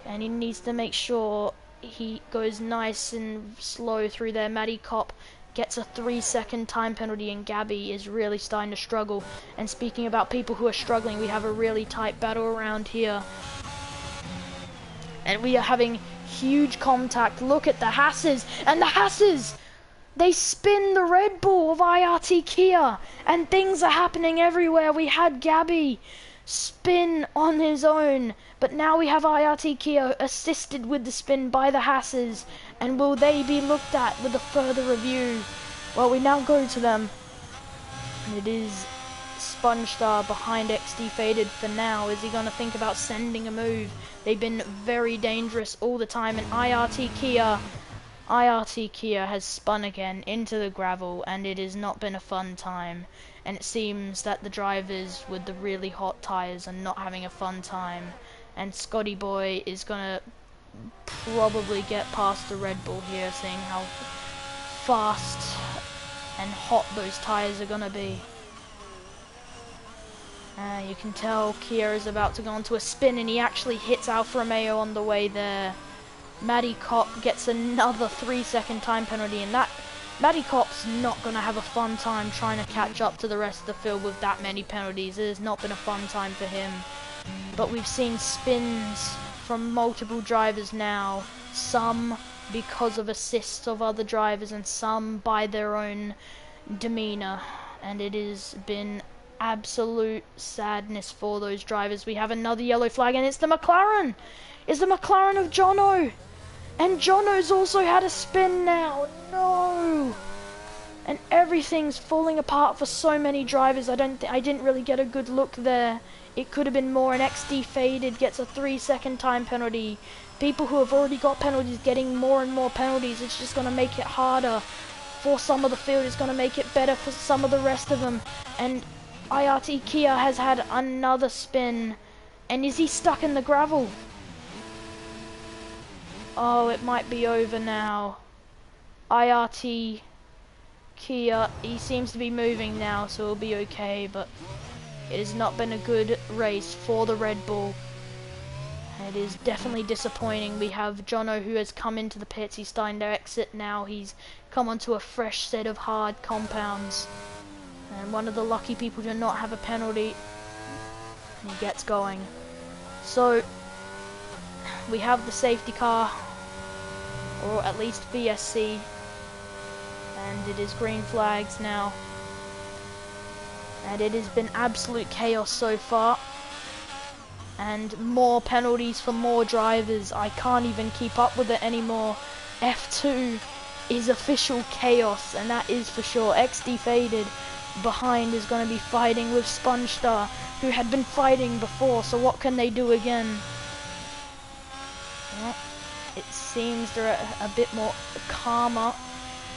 And he needs to make sure he goes nice and slow through there. Matty Kopp gets a 3-second time penalty, and Gabby is really starting to struggle. And speaking about people who are struggling, we have a really tight battle around here. And we are having huge contact. Look at the Hasses, and the Hasses! They spin the Red Bull of IRT Kia, and things are happening everywhere. We had Gabby spin on his own, but now we have IRT Kia assisted with the spin by the Hasses, and will they be looked at with a further review? Well, we now go to them, and it is Sponge Star behind XD Faded for now. Is he going to think about sending a move? They've been very dangerous all the time, and IRT Kia has spun again into the gravel, and it has not been a fun time. And it seems that the drivers with the really hot tyres are not having a fun time. And Scotty Boy is gonna probably get past the Red Bull here, seeing how fast and hot those tyres are gonna be. You can tell Kia is about to go onto a spin, and he actually hits Alfa Romeo on the way there. Matty Kopp gets another 3-second time penalty, and that Matty Kopp's not going to have a fun time trying to catch up to the rest of the field with that many penalties. It has not been a fun time for him. But we've seen spins from multiple drivers now, some because of assists of other drivers and some by their own demeanour. And it has been absolute sadness for those drivers. We have another yellow flag, and it's the McLaren! It's the McLaren of Jono! And Jono's also had a spin now. No! And everything's falling apart for so many drivers. I didn't really get a good look there. It could have been more. And XD Faded gets a 3-second time penalty. People who have already got penalties getting more and more penalties. It's just going to make it harder for some of the field. It's going to make it better for some of the rest of them. And IRT Kia has had another spin. And is he stuck in the gravel? Oh, it might be over now. IRT Kia, he seems to be moving now, so it'll be okay, but it has not been a good race for the Red Bull. It is definitely disappointing. We have Jono, who has come into the pits. He's starting to exit now. He's come onto a fresh set of hard compounds. And one of the lucky people to not have a penalty. And he gets going. So we have the safety car, or at least VSC, and it is green flags now, and it has been absolute chaos so far, and more penalties for more drivers. I can't even keep up with it anymore. F2 is official chaos, and that is for sure. XD Faded behind is going to be fighting with Sponge Star, who had been fighting before, so what can they do again? Well, it seems they're a bit more calmer,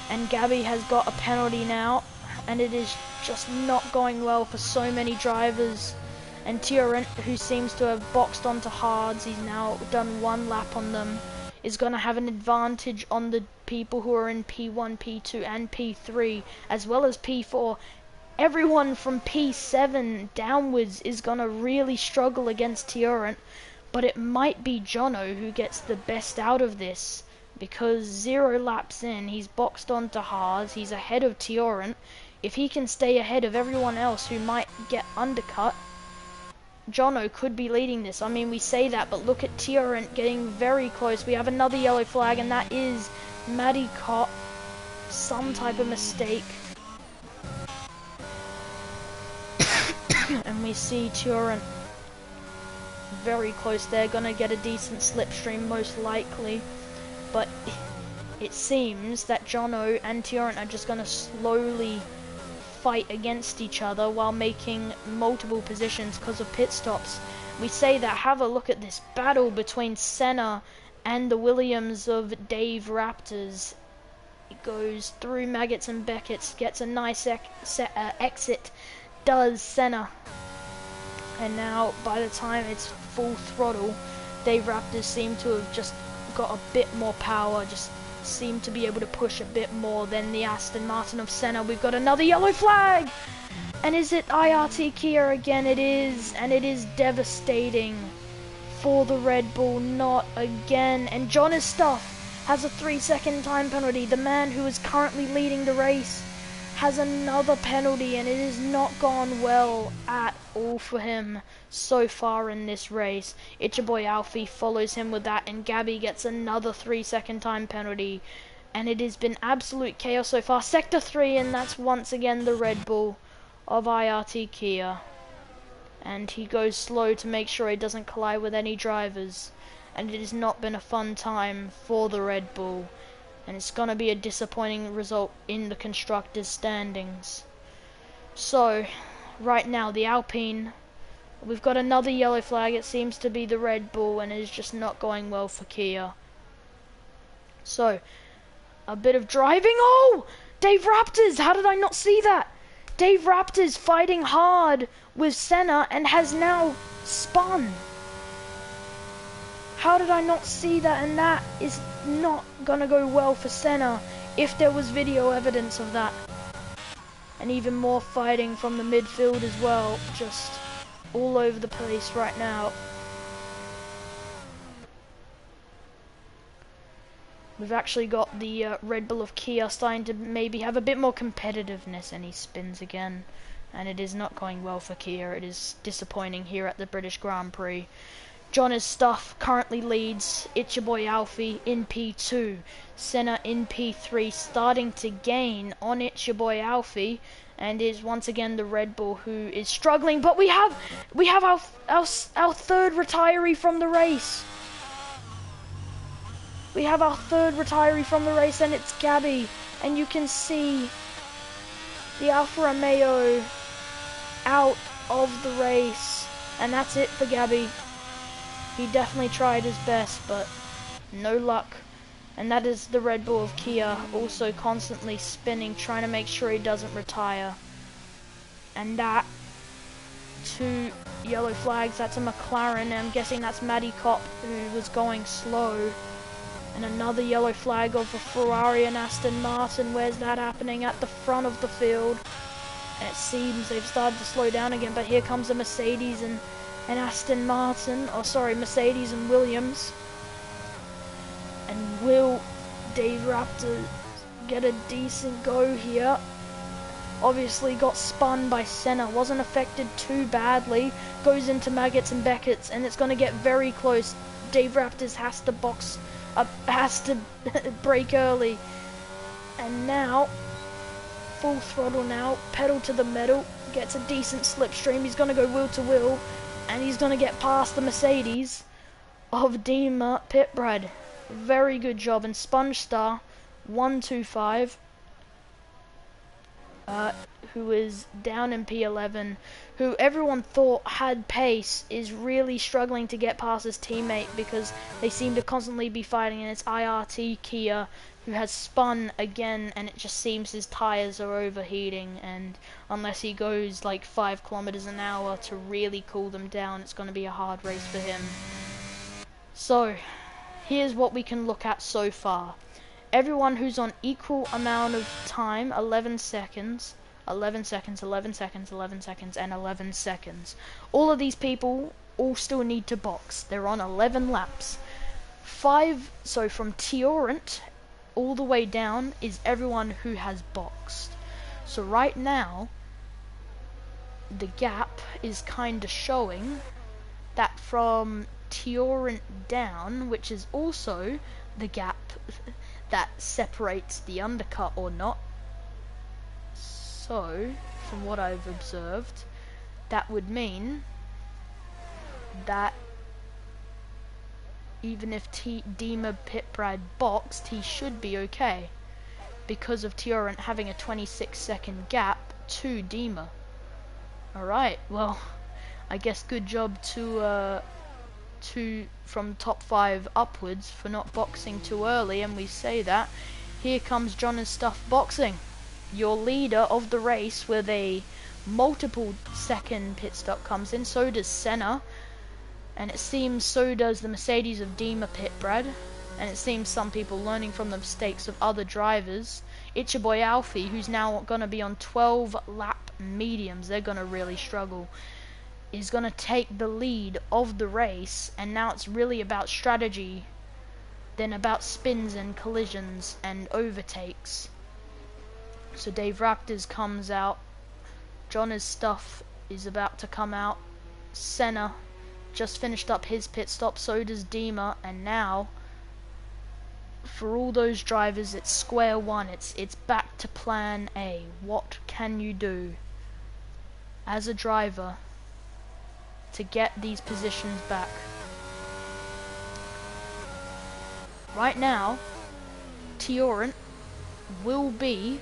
and Gabby has got a penalty now, and it is just not going well for so many drivers. And Tiorent, who seems to have boxed onto hards, he's now done one lap on them, is going to have an advantage on the people who are in P1, P2 and P3, as well as P4. Everyone from P7 downwards is going to really struggle against Tiorent. But it might be Jono who gets the best out of this, because 0 laps in, he's boxed onto hards, he's ahead of Tiorent. If he can stay ahead of everyone else who might get undercut, Jono could be leading this. I mean, we say that, but look at Tiorent getting very close. We have another yellow flag, and that is Maddie Cott. Some type of mistake. And we see Tiorent very close there. Gonna get a decent slipstream, most likely. But it seems that Jono and Tiorent are just gonna slowly fight against each other while making multiple positions because of pit stops. We say that, have a look at this battle between Senna and the Williams of Dave Raptors. It goes through Maggots and Beckett's, gets a nice exit, does Senna. And now, by the time it's full throttle, Dave Raptors seem to have just got a bit more power, just seem to be able to push a bit more than the Aston Martin of Senna. We've got another yellow flag! And is it IRT Kia again? It is, and it is devastating for the Red Bull. Not again. And Jonas Stuff has a 3-second time penalty. The man who is currently leading the race has another penalty, and it has not gone well at all for him so far in this race. It's your boy Alfie follows him with that, and Gabby gets another 3-second time penalty, and it has been absolute chaos so far. Sector 3, and that's once again the Red Bull of IRT Kia, and he goes slow to make sure he doesn't collide with any drivers, and it has not been a fun time for the Red Bull. And it's going to be a disappointing result in the constructors' standings. So, right now, the Alpine, we've got another yellow flag. It seems to be the Red Bull, and it is just not going well for Kia. So, a bit of driving. Oh! Dave Raptors! How did I not see that? Dave Raptors fighting hard with Senna and has now spun. How did I not see that? And that is not gonna go well for Senna if there was video evidence of that. And even more fighting from the midfield as well, just all over the place right now. We've actually got the Red Bull of Kia starting to maybe have a bit more competitiveness, and he spins again. And it is not going well for Kia. It is disappointing here at the British Grand Prix. Jonas Stuff currently leads. It's your boy Alfie in P2. Senna in P3, starting to gain on It's your boy Alfie, and is once again the Red Bull who is struggling. But we have our third retiree from the race. We have our third retiree from the race, and it's Gabby. And you can see the Alfa Romeo out of the race, and that's it for Gabby. He definitely tried his best, but no luck. And that is the Red Bull of Kia, also constantly spinning, trying to make sure he doesn't retire. And that, 2 yellow flags, that's a McLaren, and I'm guessing that's Maddie Kopp, who was going slow. And another yellow flag of a Ferrari and Aston Martin. Where's that happening? At the front of the field. And it seems they've started to slow down again, but here comes the Mercedes and Aston Martin, or sorry, Mercedes and Williams. And will Dave Raptor get a decent go here? Obviously got spun by Senna, wasn't affected too badly. Goes into Maggots and Beckett's, and it's going to get very close. Dave Raptors has to box up, has to brake early. And now, full throttle now, pedal to the metal, gets a decent slipstream. He's going to go wheel to wheel. And he's going to get past the Mercedes of Dima Pitbrad. Very good job. And Sponge Star 125, who is down in P11, who everyone thought had pace, is really struggling to get past his teammate because they seem to constantly be fighting. And it's IRT Kia, who has spun again, and it just seems his tires are overheating, and unless he goes like 5 kilometers an hour to really cool them down, it's going to be a hard race for him. So here's what we can look at so far. Everyone who's on equal amount of time, 11 seconds, 11 seconds, 11 seconds, 11 seconds, and 11 seconds. All of these people all still need to box. They're on 11 laps. 5, so from Tiorent all the way down is everyone who has boxed. So right now the gap is kind of showing that from Tiorent down, which is also the gap that separates the undercut or not. So, from what I've observed, that would mean that even if Dima Pitbrad boxed, he should be okay because of Tiorent having a 26-second gap to Dima. Alright, well, I guess good job to from top 5 upwards for not boxing too early, and we say that. Here comes John and Stuff boxing. Your leader of the race with a multiple second pit stop comes in, so does Senna, and it seems so does the Mercedes of Dima Pitbrad, and it seems some people learning from the mistakes of other drivers. It's your boy Alfie, who's now going to be on 12 lap mediums. They're going to really struggle. Is going to take the lead of the race, and now it's really about strategy than about spins and collisions and overtakes. So Dave Raptors comes out, John's Stuff is about to come out, Senna just finished up his pit stop, so does Dima, and now for all those drivers it's square one. It's back to plan A. What can you do as a driver to get these positions back? Right now, Tiorent will be,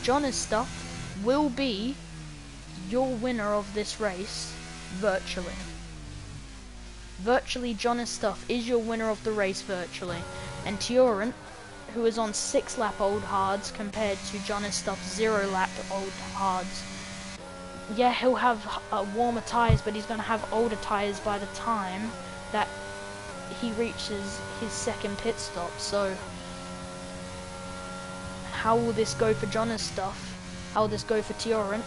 John's Stuff will be your winner of this race, virtually. Virtually, John's Stuff is your winner of the race, virtually. And Tiorent, who is on 6 lap old hards compared to John's Stuff 0 lap old hards. Yeah, he'll have warmer tyres, but he's going to have older tyres by the time that he reaches his second pit stop. So, how will this go for John's Stuff? How will this go for Tiorent?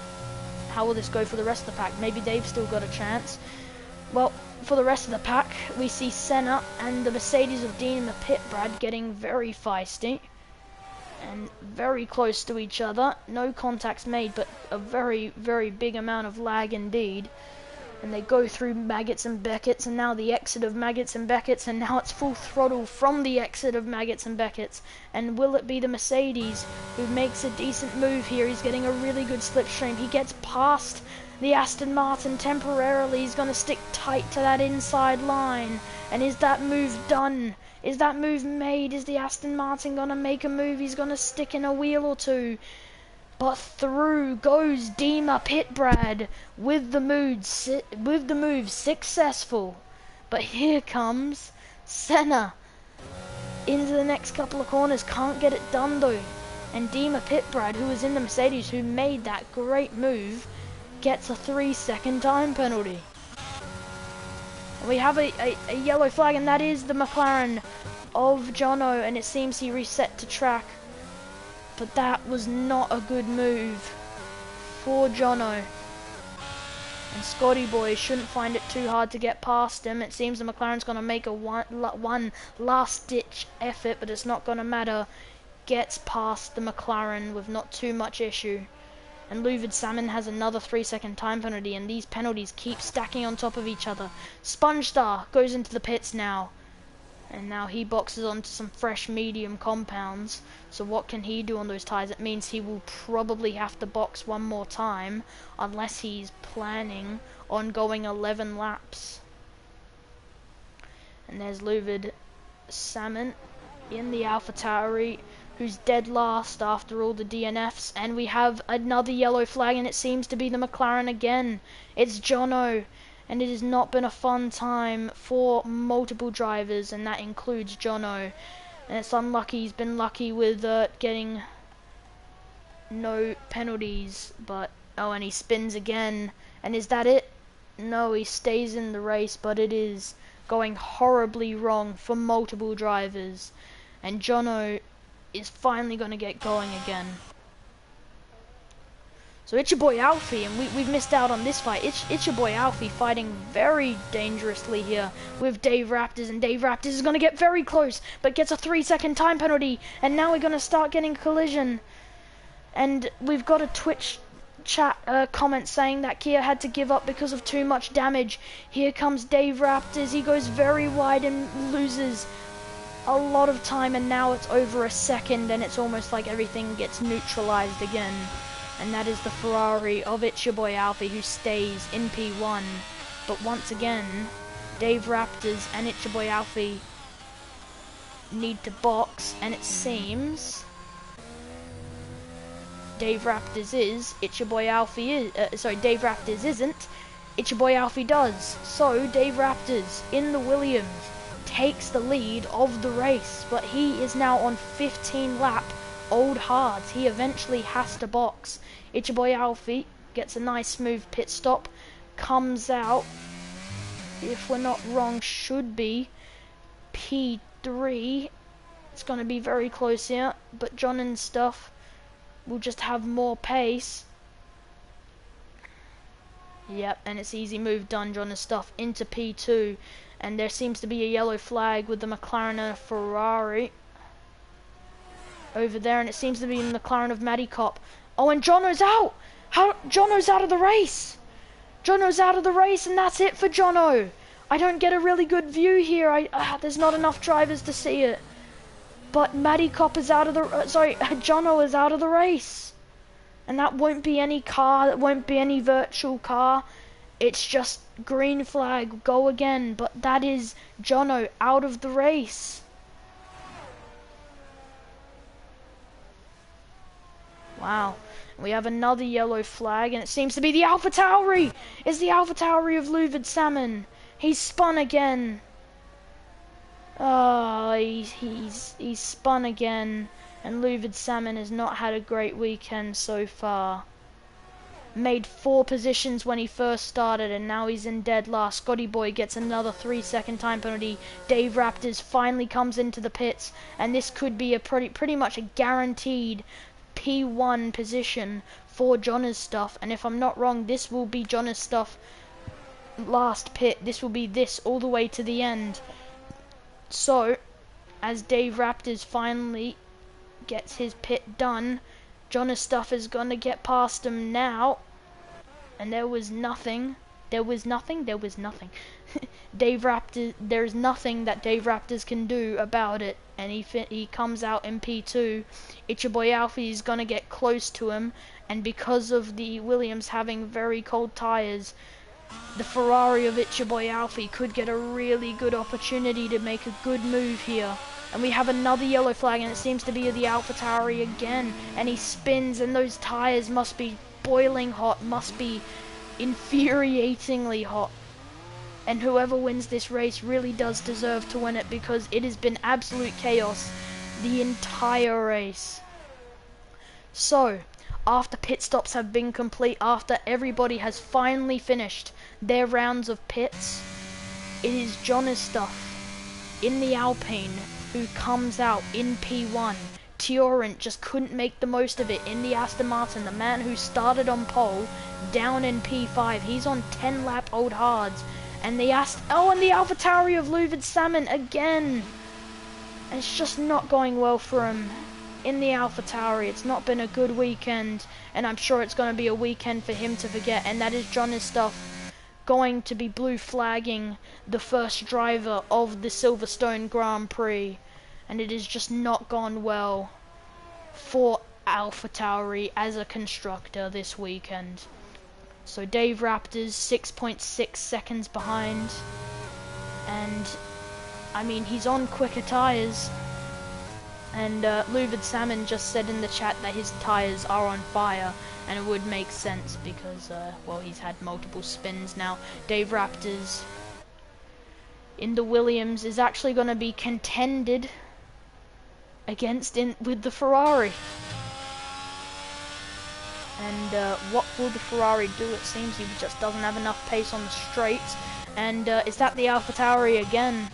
How will this go for the rest of the pack? Maybe they've still got a chance. Well, for the rest of the pack, we see Senna and the Mercedes of Dima Pitbrad getting very feisty and very close to each other. No contacts made, but a very, very big amount of lag indeed. And they go through Maggots and Beckett's, and now the exit of Maggots and Beckett's, and now it's full throttle from the exit of Maggots and Beckett's. And will it be the Mercedes who makes a decent move here? He's getting a really good slipstream. He gets past the Aston Martin temporarily. He's going to stick tight to that inside line. And is that move done? Is that move made? Is the Aston Martin going to make a move? He's going to stick in a wheel or two. But through goes Dima Pitbrad with the move successful. But here comes Senna into the next couple of corners. Can't get it done though. And Dima Pitbrad, who was in the Mercedes, who made that great move, gets a 3-second time penalty. We have a yellow flag, and that is the McLaren of Jono, and it seems he reset to track. But that was not a good move for Jono. And Scotty Boy shouldn't find it too hard to get past him. It seems the McLaren's going to make a one last-ditch effort, but it's not going to matter. Gets past the McLaren with not too much issue. And Luvid Salmon has another 3-second time penalty, and these penalties keep stacking on top of each other. Sponge Star goes into the pits now. And now he boxes onto some fresh medium compounds. So what can he do on those tyres? It means he will probably have to box one more time, unless he's planning on going 11 laps. And there's Luvid Salmon in the AlphaTauri, who's dead last after all the DNFs. And we have another yellow flag, and it seems to be the McLaren again. It's Jono. And it has not been a fun time for multiple drivers, and that includes Jono. And it's unlucky. He's been lucky with getting no penalties, but oh, and he spins again. And is that it? No, he stays in the race, but it is going horribly wrong for multiple drivers. And Jono is finally going to get going again. So it's your boy Alfie, and we've missed out on this fight. It's your boy Alfie fighting very dangerously here with Dave Raptors, and Dave Raptors is going to get very close, but gets a 3-second time penalty, and now we're going to start getting collision. And we've got a Twitch comment saying that Kia had to give up because of too much damage. Here comes Dave Raptors. He goes very wide and loses a lot of time, and now it's over a second, and it's almost like everything gets neutralized again. And that is the Ferrari of It's Your Boy Alfie, who stays in P1. But once again, Dave Raptors and It's Your Boy Alfie need to box, and it seems Dave Raptors is, It's Your Boy Alfie is, Dave Raptors isn't, It's Your Boy Alfie does. So Dave Raptors in the Williams takes the lead of the race, but he is now on 15 lap old hards. He eventually has to box. It's Your Boy Alfie gets a nice smooth pit stop, comes out, if we're not wrong, should be P3. It's going to be very close here, but John and stuff will just have more pace. Yep, and it's easy move done, John and stuff into P2, and there seems to be a yellow flag with the McLaren and a Ferrari over there, and it seems to be the McLaren of Matty Cop. Oh, and Jono's out! Jono's out of the race! Jono's out of the race, and that's it for Jono. I don't get a really good view here. There's not enough drivers to see it. But Matty Cop is out of the... Jono is out of the race. And that won't be any car, that won't be any virtual car. It's just green flag, go again. But that is Jono out of the race. Wow. We have another yellow flag, and it seems to be the AlphaTauri! It's the AlphaTauri of Luvid Salmon. He's spun again. Oh, he's spun again, and Luvid Salmon has not had a great weekend so far. Made 4 positions when he first started, and now he's in dead last. Scotty Boy gets another 3-second time penalty. Dave Raptors finally comes into the pits, and this could be a pretty much a guaranteed P1 position for Jonas stuff. And if I'm not wrong, this will be Jonas stuff last pit. This will be this all the way to the end. So as Dave Raptors finally gets his pit done, Jonas stuff is gonna get past him now, and there's nothing Dave Raptors, there's nothing that Dave Raptors can do about it, and he comes out in P2. It's Your Boy Alfie is gonna get close to him, and because of the Williams having very cold tires, the Ferrari of It's Your Boy Alfie could get a really good opportunity to make a good move here. And we have another yellow flag, and it seems to be the AlphaTauri again, and he spins, and those tires must be boiling hot, must be infuriatingly hot. And whoever wins this race really does deserve to win it, because it has been absolute chaos the entire race. So after pit stops have been complete, after everybody has finally finished their rounds of pits, it is Jonas stuff in the Alpine who comes out in P1. Tiorent just couldn't make the most of it in the Aston Martin, the man who started on pole, down in P5. He's on 10 lap old hards, and the AlphaTauri of Luvid Salmon again. And it's just not going well for him in the AlphaTauri. It's not been a good weekend, and I'm sure it's going to be a weekend for him to forget. And that is Jonas stuff going to be blue flagging the first driver of the Silverstone Grand Prix, and it has just not gone well for AlphaTauri as a constructor this weekend. So Dave Raptors 6.6 seconds behind, and I mean, he's on quicker tires. And Luvid Salmon just said in the chat that his tires are on fire, and it would make sense because, well, he's had multiple spins now. Dave Raptors in the Williams is actually going to be contended against with the Ferrari. And what will the Ferrari do? It seems he just doesn't have enough pace on the straights. And is that the AlphaTauri again?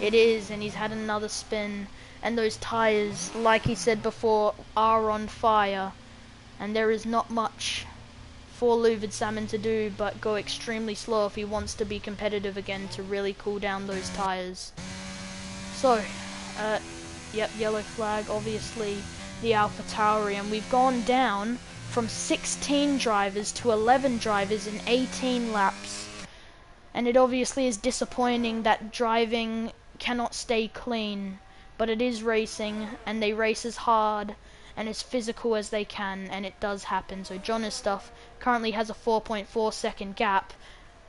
It is, and he's had another spin. And those tires, like he said before, are on fire. And there is not much for Luvid Salmon to do but go extremely slow if he wants to be competitive again, to really cool down those tires. So, yep, yellow flag, obviously the AlphaTauri, and we've gone down from 16 drivers to 11 drivers in 18 laps. And it obviously is disappointing that driving cannot stay clean, but it is racing, and they race as hard and as physical as they can, and it does happen. So Jonas Stuff currently has a 4.4 second gap,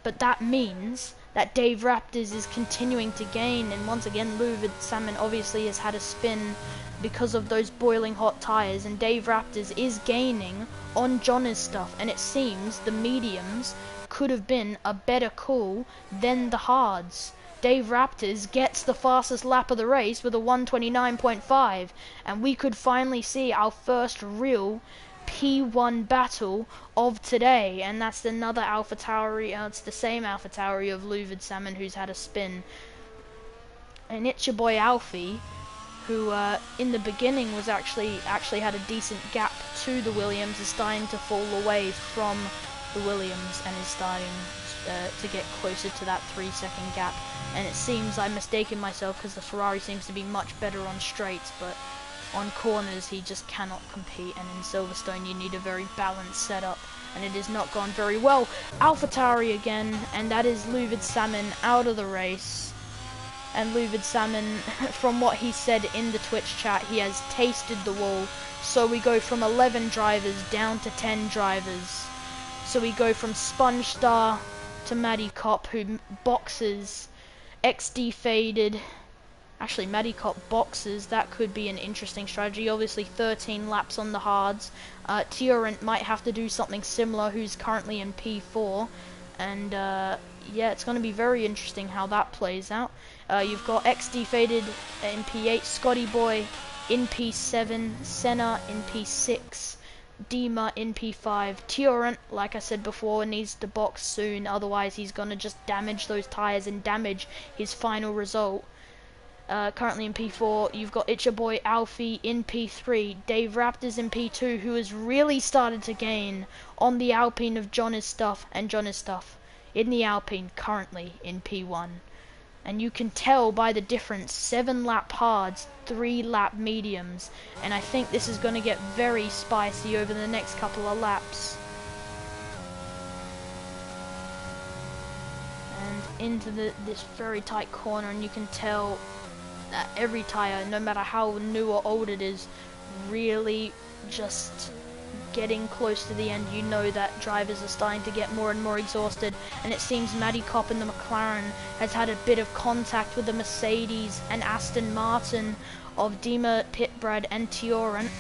but that means that Dave Raptors is continuing to gain, and once again Luvid Salmon obviously has had a spin because of those boiling hot tires, and Dave Raptors is gaining on Jonas Stuff, and it seems the mediums could have been a better call than the hards. Dave Raptors gets the fastest lap of the race with a 1:29.5, and we could finally see our first real P1 battle of today, and that's another AlphaTauri. It's the same AlphaTauri of Luvid Salmon who's had a spin, and it's your boy Alfie, who in the beginning was actually had a decent gap to the Williams, is starting to fall away from the Williams and is starting to get closer to that 3-second gap. And it seems I'm mistaken myself, because the Ferrari seems to be much better on straights, but on corners he just cannot compete, and in Silverstone you need a very balanced setup, and it has not gone very well. AlphaTauri again, and that is Luvid Salmon out of the race. And Luvid Salmon, from what he said in the Twitch chat, he has tasted the wall. So we go from 11 drivers down to 10 drivers. So we go from Sponge Star to Maddie Cop, who boxes. XD faded. Actually, Maddie Cop boxes. That could be an interesting strategy. Obviously 13 laps on the hards. Tiorent might have to do something similar, who's currently in P4. And yeah, it's going to be very interesting how that plays out. You've got XD faded in P8, Scotty Boy in P7, Senna in P6, Dima in P5. Tiorent, like I said before, needs to box soon, otherwise he's going to just damage those tires and damage his final result. Currently in P4, you've got It's Your Boy Alfie in P3, Dave Raptors in P2, who has really started to gain on the Alpine of Jonas Stuff, and Jonas Stuff in the Alpine currently in P1. And you can tell by the difference, 7 lap hards, 3 lap mediums, and I think this is going to get very spicy over the next couple of laps. And into this very tight corner, and you can tell that every tire, no matter how new or old it is, really just getting close to the end. You know that drivers are starting to get more and more exhausted, and it seems Maddie Cop in the McLaren has had a bit of contact with the Mercedes and Aston Martin of Dima, Pitbrad and Tiorent.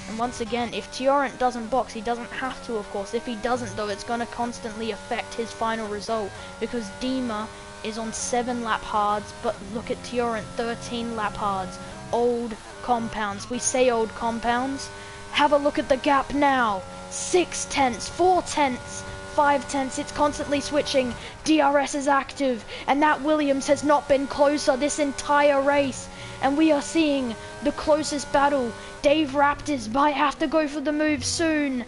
And once again, if Tiorent doesn't box, he doesn't have to, of course. If he doesn't, though, it's going to constantly affect his final result, because Dima is on 7 lap hards, but look at Tiorent, 13 lap hards. Old compounds. We say old compounds. Have a look at the gap now. 6 tenths, 4 tenths, 5 tenths. It's constantly switching. DRS is active, and that Williams has not been closer this entire race. And we are seeing the closest battle. Dave Raptors might have to go for the move soon,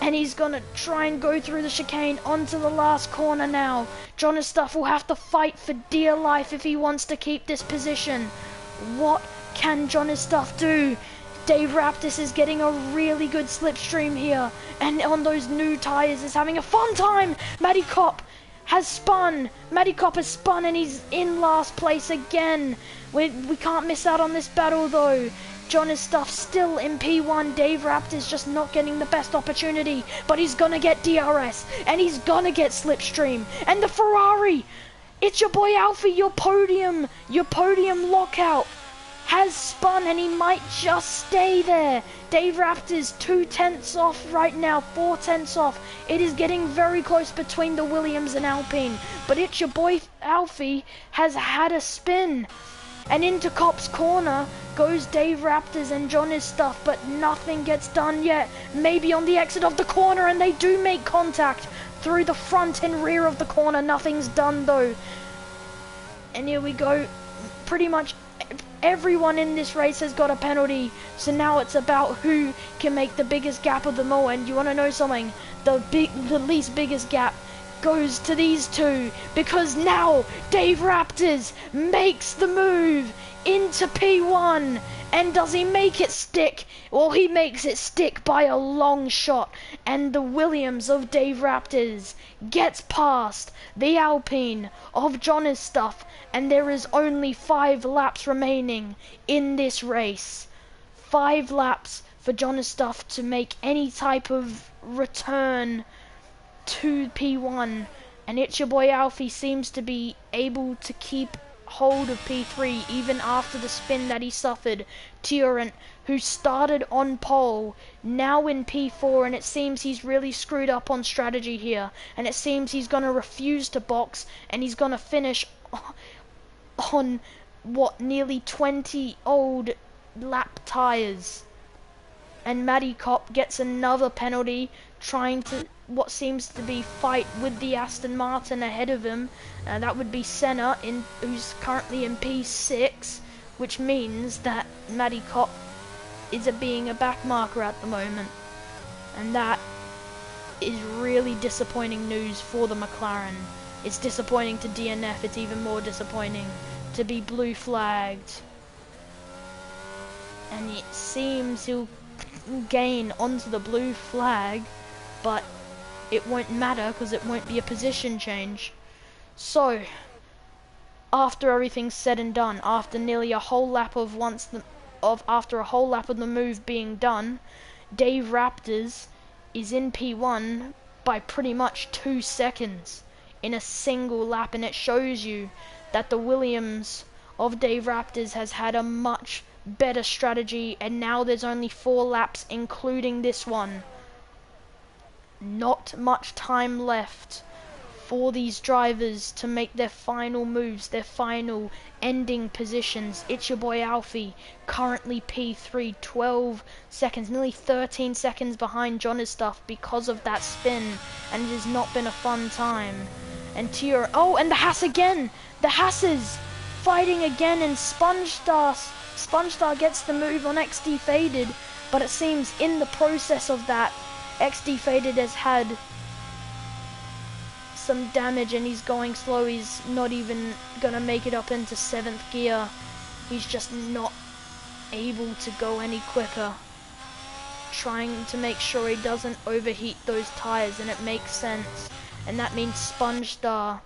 and he's gonna try and go through the chicane onto the last corner now. Jonas Stuff will have to fight for dear life if he wants to keep this position. What can Jonas Stuff do? Dave Raptors is getting a really good slipstream here, and on those new tires is having a fun time. Maddie Cop has spun. Maddie Cop has spun, and he's in last place again. We can't miss out on this battle though. Jonas Stuff still in P1. Dave Raptors just not getting the best opportunity, but he's gonna get DRS, and he's gonna get slipstream. And the Ferrari, It's Your Boy Alfie, your podium lockout has spun, and he might just stay there. Dave Raptors 2 tenths off right now, 4 tenths off. It is getting very close between the Williams and Alpine, but It's Your Boy Alfie has had a spin. And into Cop's corner goes Dave Raptors and Jonas Stuff, but nothing gets done yet. Maybe on the exit of the corner, and they do make contact through the front and rear of the corner. Nothing's done though. And here we go. Pretty much everyone in this race has got a penalty, so now it's about who can make the biggest gap of them all. And you want to know something? The least biggest gap goes to these two, because now Dave Raptors makes the move into P1. And does he make it stick? Well, he makes it stick by a long shot, and the Williams of Dave Raptors gets past the Alpine of John's stuff, and there is only 5 laps remaining in this race. 5 laps for John's stuff to make any type of return to P1, and it's your boy Alfie seems to be able to keep hold of P3 even after the spin that he suffered. Tiorent, who started on pole, now in P4, and it seems he's really screwed up on strategy here, and it seems he's going to refuse to box, and he's going to finish on what, nearly 20 old lap tires. And Matty Kopp gets another penalty, trying to what seems to be fight with the Aston Martin ahead of him. That would be Senna, who's currently in P6, which means that Matty Kopp is being a backmarker at the moment. And that is really disappointing news for the McLaren. It's disappointing to DNF, it's even more disappointing to be blue flagged. And it seems he'll gain onto the blue flag, but it won't matter because it won't be a position change. So, after everything's said and done, after nearly a whole lap of after a whole lap of the move being done, Dave Raptors is in P1 by pretty much 2 seconds in a single lap, and it shows you that the Williams of Dave Raptors has had a much better strategy, and now there's only 4 laps including this one. Not much time left for these drivers to make their final moves, their final ending positions. It's your boy Alfie, currently P3, 12 seconds, nearly 13 seconds behind John's stuff because of that spin, and it has not been a fun time. And oh, and the Haas again! The Haas's fighting again, and SpongeStar gets the move on XD Faded, but it seems in the process of that, XD Faded has had some damage and he's going slow. He's not even gonna make it up into 7th gear. He's just not able to go any quicker, trying to make sure he doesn't overheat those tires, and it makes sense. And that means SpongeStar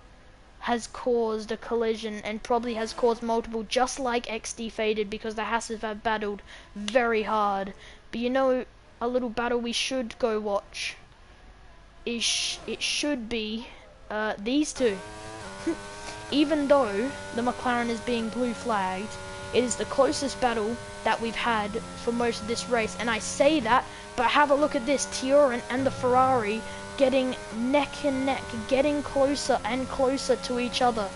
has caused a collision, and probably has caused multiple, just like XD Faded, because the Hasses have battled very hard. But you know, a little battle we should go watch. It should be these two. Even though the McLaren is being blue flagged, it is the closest battle that we've had for most of this race. And I say that, but have a look at this. Tiorent and the Ferrari getting neck and neck, getting closer and closer to each other.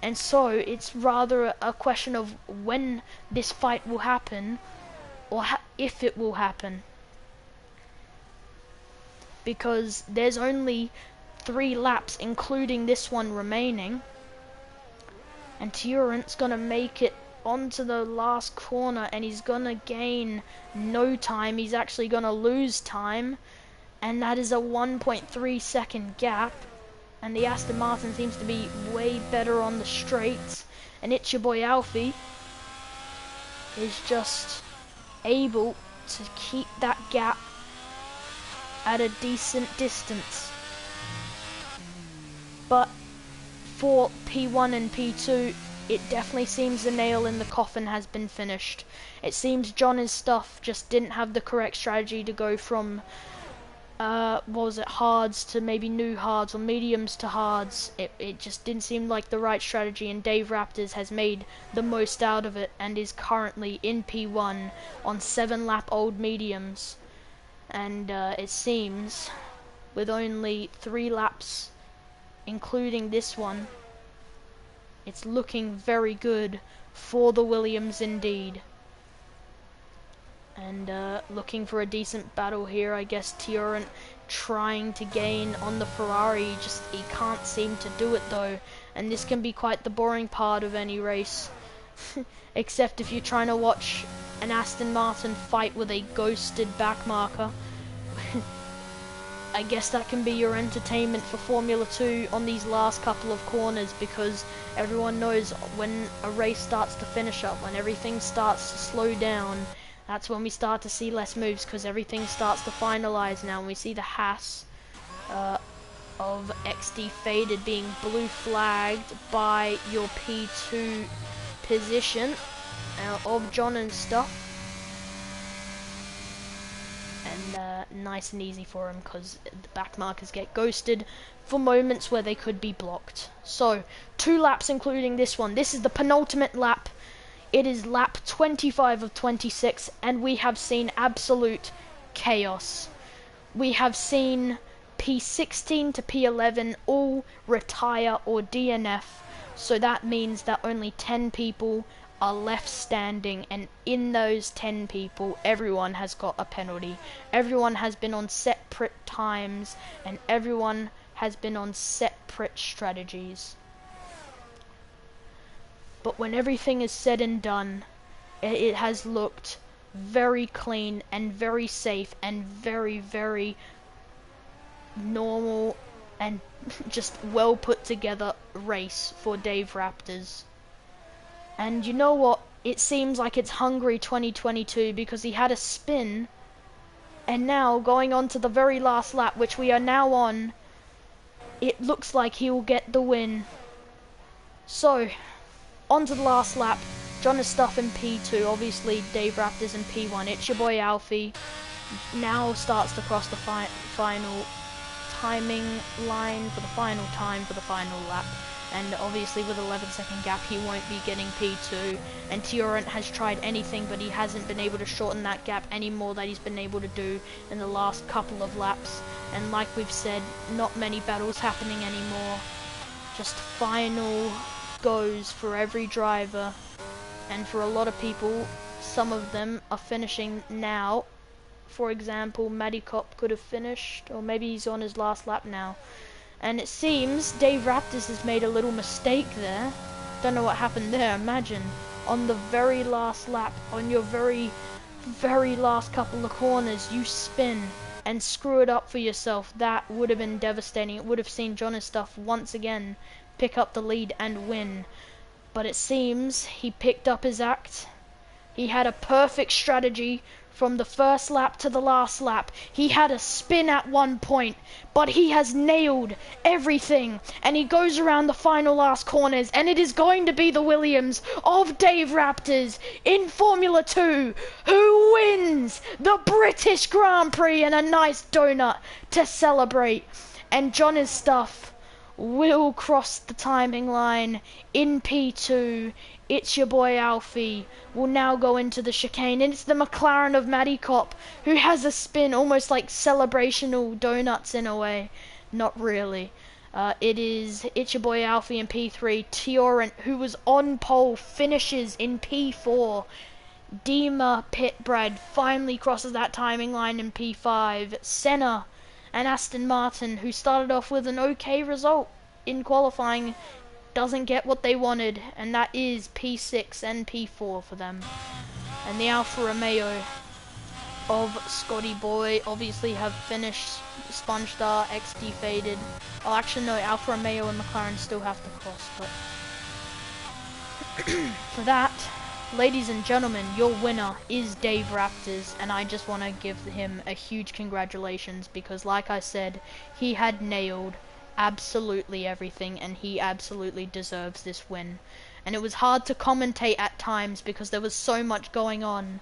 And so it's rather a question of when this fight will happen, or if it will happen. Because there's only 3 laps, including this one, remaining. And Tiorent's gonna make it onto the last corner, and he's gonna gain no time. He's actually gonna lose time, and that is a 1.3 second gap. And the Aston Martin seems to be way better on the straights, and it's your boy Alfie is just able to keep that gap at a decent distance. But for P1 and P2, it definitely seems the nail in the coffin has been finished. It seems John's stuff just didn't have the correct strategy to go from what was it, hards to maybe new hards, or mediums to hards. It just didn't seem like the right strategy, and Dave Raptors has made the most out of it and is currently in P1 on 7 lap old mediums. And it seems with only 3 laps including this one, it's looking very good for the Williams indeed. And looking for a decent battle here. I guess Tiorent trying to gain on the Ferrari, he can't seem to do it though, and this can be quite the boring part of any race. Except if you're trying to watch an Aston Martin fight with a ghosted backmarker. I guess that can be your entertainment for Formula 2 on these last couple of corners, because everyone knows when a race starts to finish up, when everything starts to slow down, that's when we start to see less moves, because everything starts to finalize now, and we see the Haas of XD Faded being blue flagged by your P2 position of John and stuff. And nice and easy for him, because the back markers get ghosted for moments where they could be blocked. So 2 laps including this one. This is the penultimate lap. It is lap 25 of 26, and we have seen absolute chaos. We have seen P16 to P11 all retire or DNF, so that means that only 10 people are left standing, and in those 10 people, everyone has got a penalty. Everyone has been on separate times, and everyone has been on separate strategies. But when everything is said and done, it has looked very clean and very safe and very, very normal and just well put together race for Dave Raptors. And you know what? It seems like it's Hungary 2022, because he had a spin, and now going on to the very last lap, which we are now on, it looks like he will get the win. So, on to the last lap. John is stuff in P2, obviously Dave Raptors in P1. It's your boy Alfie. Now starts to cross the final timing line for the final time for the final lap. And obviously with 11-second gap he won't be getting P2, and Tiorent has tried anything, but he hasn't been able to shorten that gap any more that he's been able to do in the last couple of laps. And like we've said, not many battles happening anymore, just final goes for every driver. And for a lot of people, some of them are finishing now. For example, Madikop could have finished, or maybe he's on his last lap now. And it seems Dave Raptors has made a little mistake there. Don't know what happened there. Imagine, on the very last lap, on your very, very last couple of corners, you spin and screw it up for yourself. That would have been devastating. It would have seen John and stuff once again pick up the lead and win. But it seems he picked up his act. He had a perfect strategy from the first lap to the last lap. He had a spin at one point, but he has nailed everything, and he goes around the final last corners, and it is going to be the Williams of Dave Raptors in Formula 2 who wins the British Grand Prix, and a nice donut to celebrate. And John and stuff will cross the timing line in P2. It's your boy Alfie will now go into the chicane, and it's the McLaren of Madikop who has a spin, almost like celebrational donuts in a way. Not really. It's your boy Alfie in P3. Tiorent, who was on pole, finishes in P4. Dima Pitbrad finally crosses that timing line in P5. Senna and Aston Martin, who started off with an okay result in qualifying, doesn't get what they wanted, and that is P6 and P4 for them. And the Alfa Romeo of Scotty Boy obviously have finished. Sponge Star, XD Faded. Oh, actually no, Alfa Romeo and McLaren still have to cross, but for that, ladies and gentlemen, your winner is Dave Raptors, and I just want to give him a huge congratulations, because like I said, he had nailed absolutely everything, and he absolutely deserves this win. And it was hard to commentate at times because there was so much going on,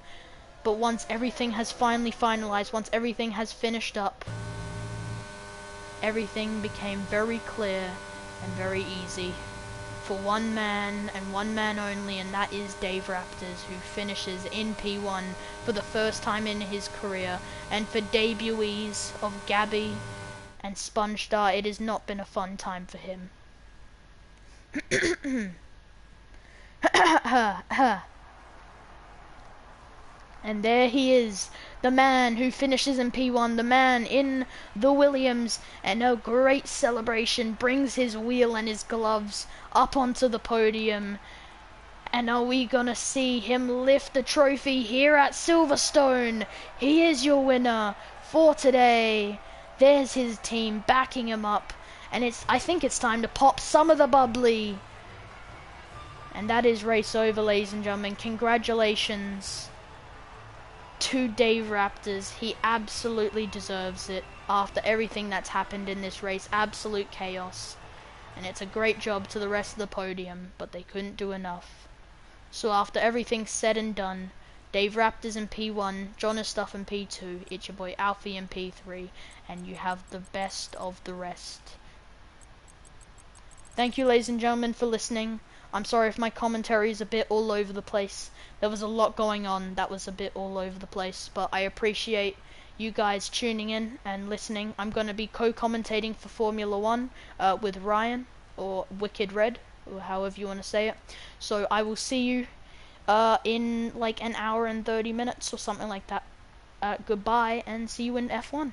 but once everything has finally finalized, once everything has finished up, everything became very clear and very easy for one man and one man only, and that is Dave Raptors, who finishes in P1 for the first time in his career. And for debutees of Gabby and Sponge Star, it has not been a fun time for him. And there he is, the man who finishes in P1, the man in the Williams, and a great celebration, brings his wheel and his gloves up onto the podium. And are we gonna see him lift the trophy here at Silverstone? He is your winner for today. There's his team backing him up, and I think it's time to pop some of the bubbly. And that is race over, ladies and gentlemen. Congratulations to Dave Raptors. He absolutely deserves it after everything that's happened in this race. Absolute chaos. And it's a great job to the rest of the podium, but they couldn't do enough. So after everything's said and done, Dave Raptors in P1, John Stuff in P2, it's your boy Alfie in P3, and you have the best of the rest. Thank you, ladies and gentlemen, for listening. I'm sorry if my commentary is a bit all over the place. There was a lot going on that was a bit all over the place, but I appreciate you guys tuning in and listening. I'm going to be co-commentating for Formula 1 with Ryan, or Wicked Red, or however you want to say it. So I will see you in like an hour and 30 minutes or something like that. Goodbye, and see you in F1.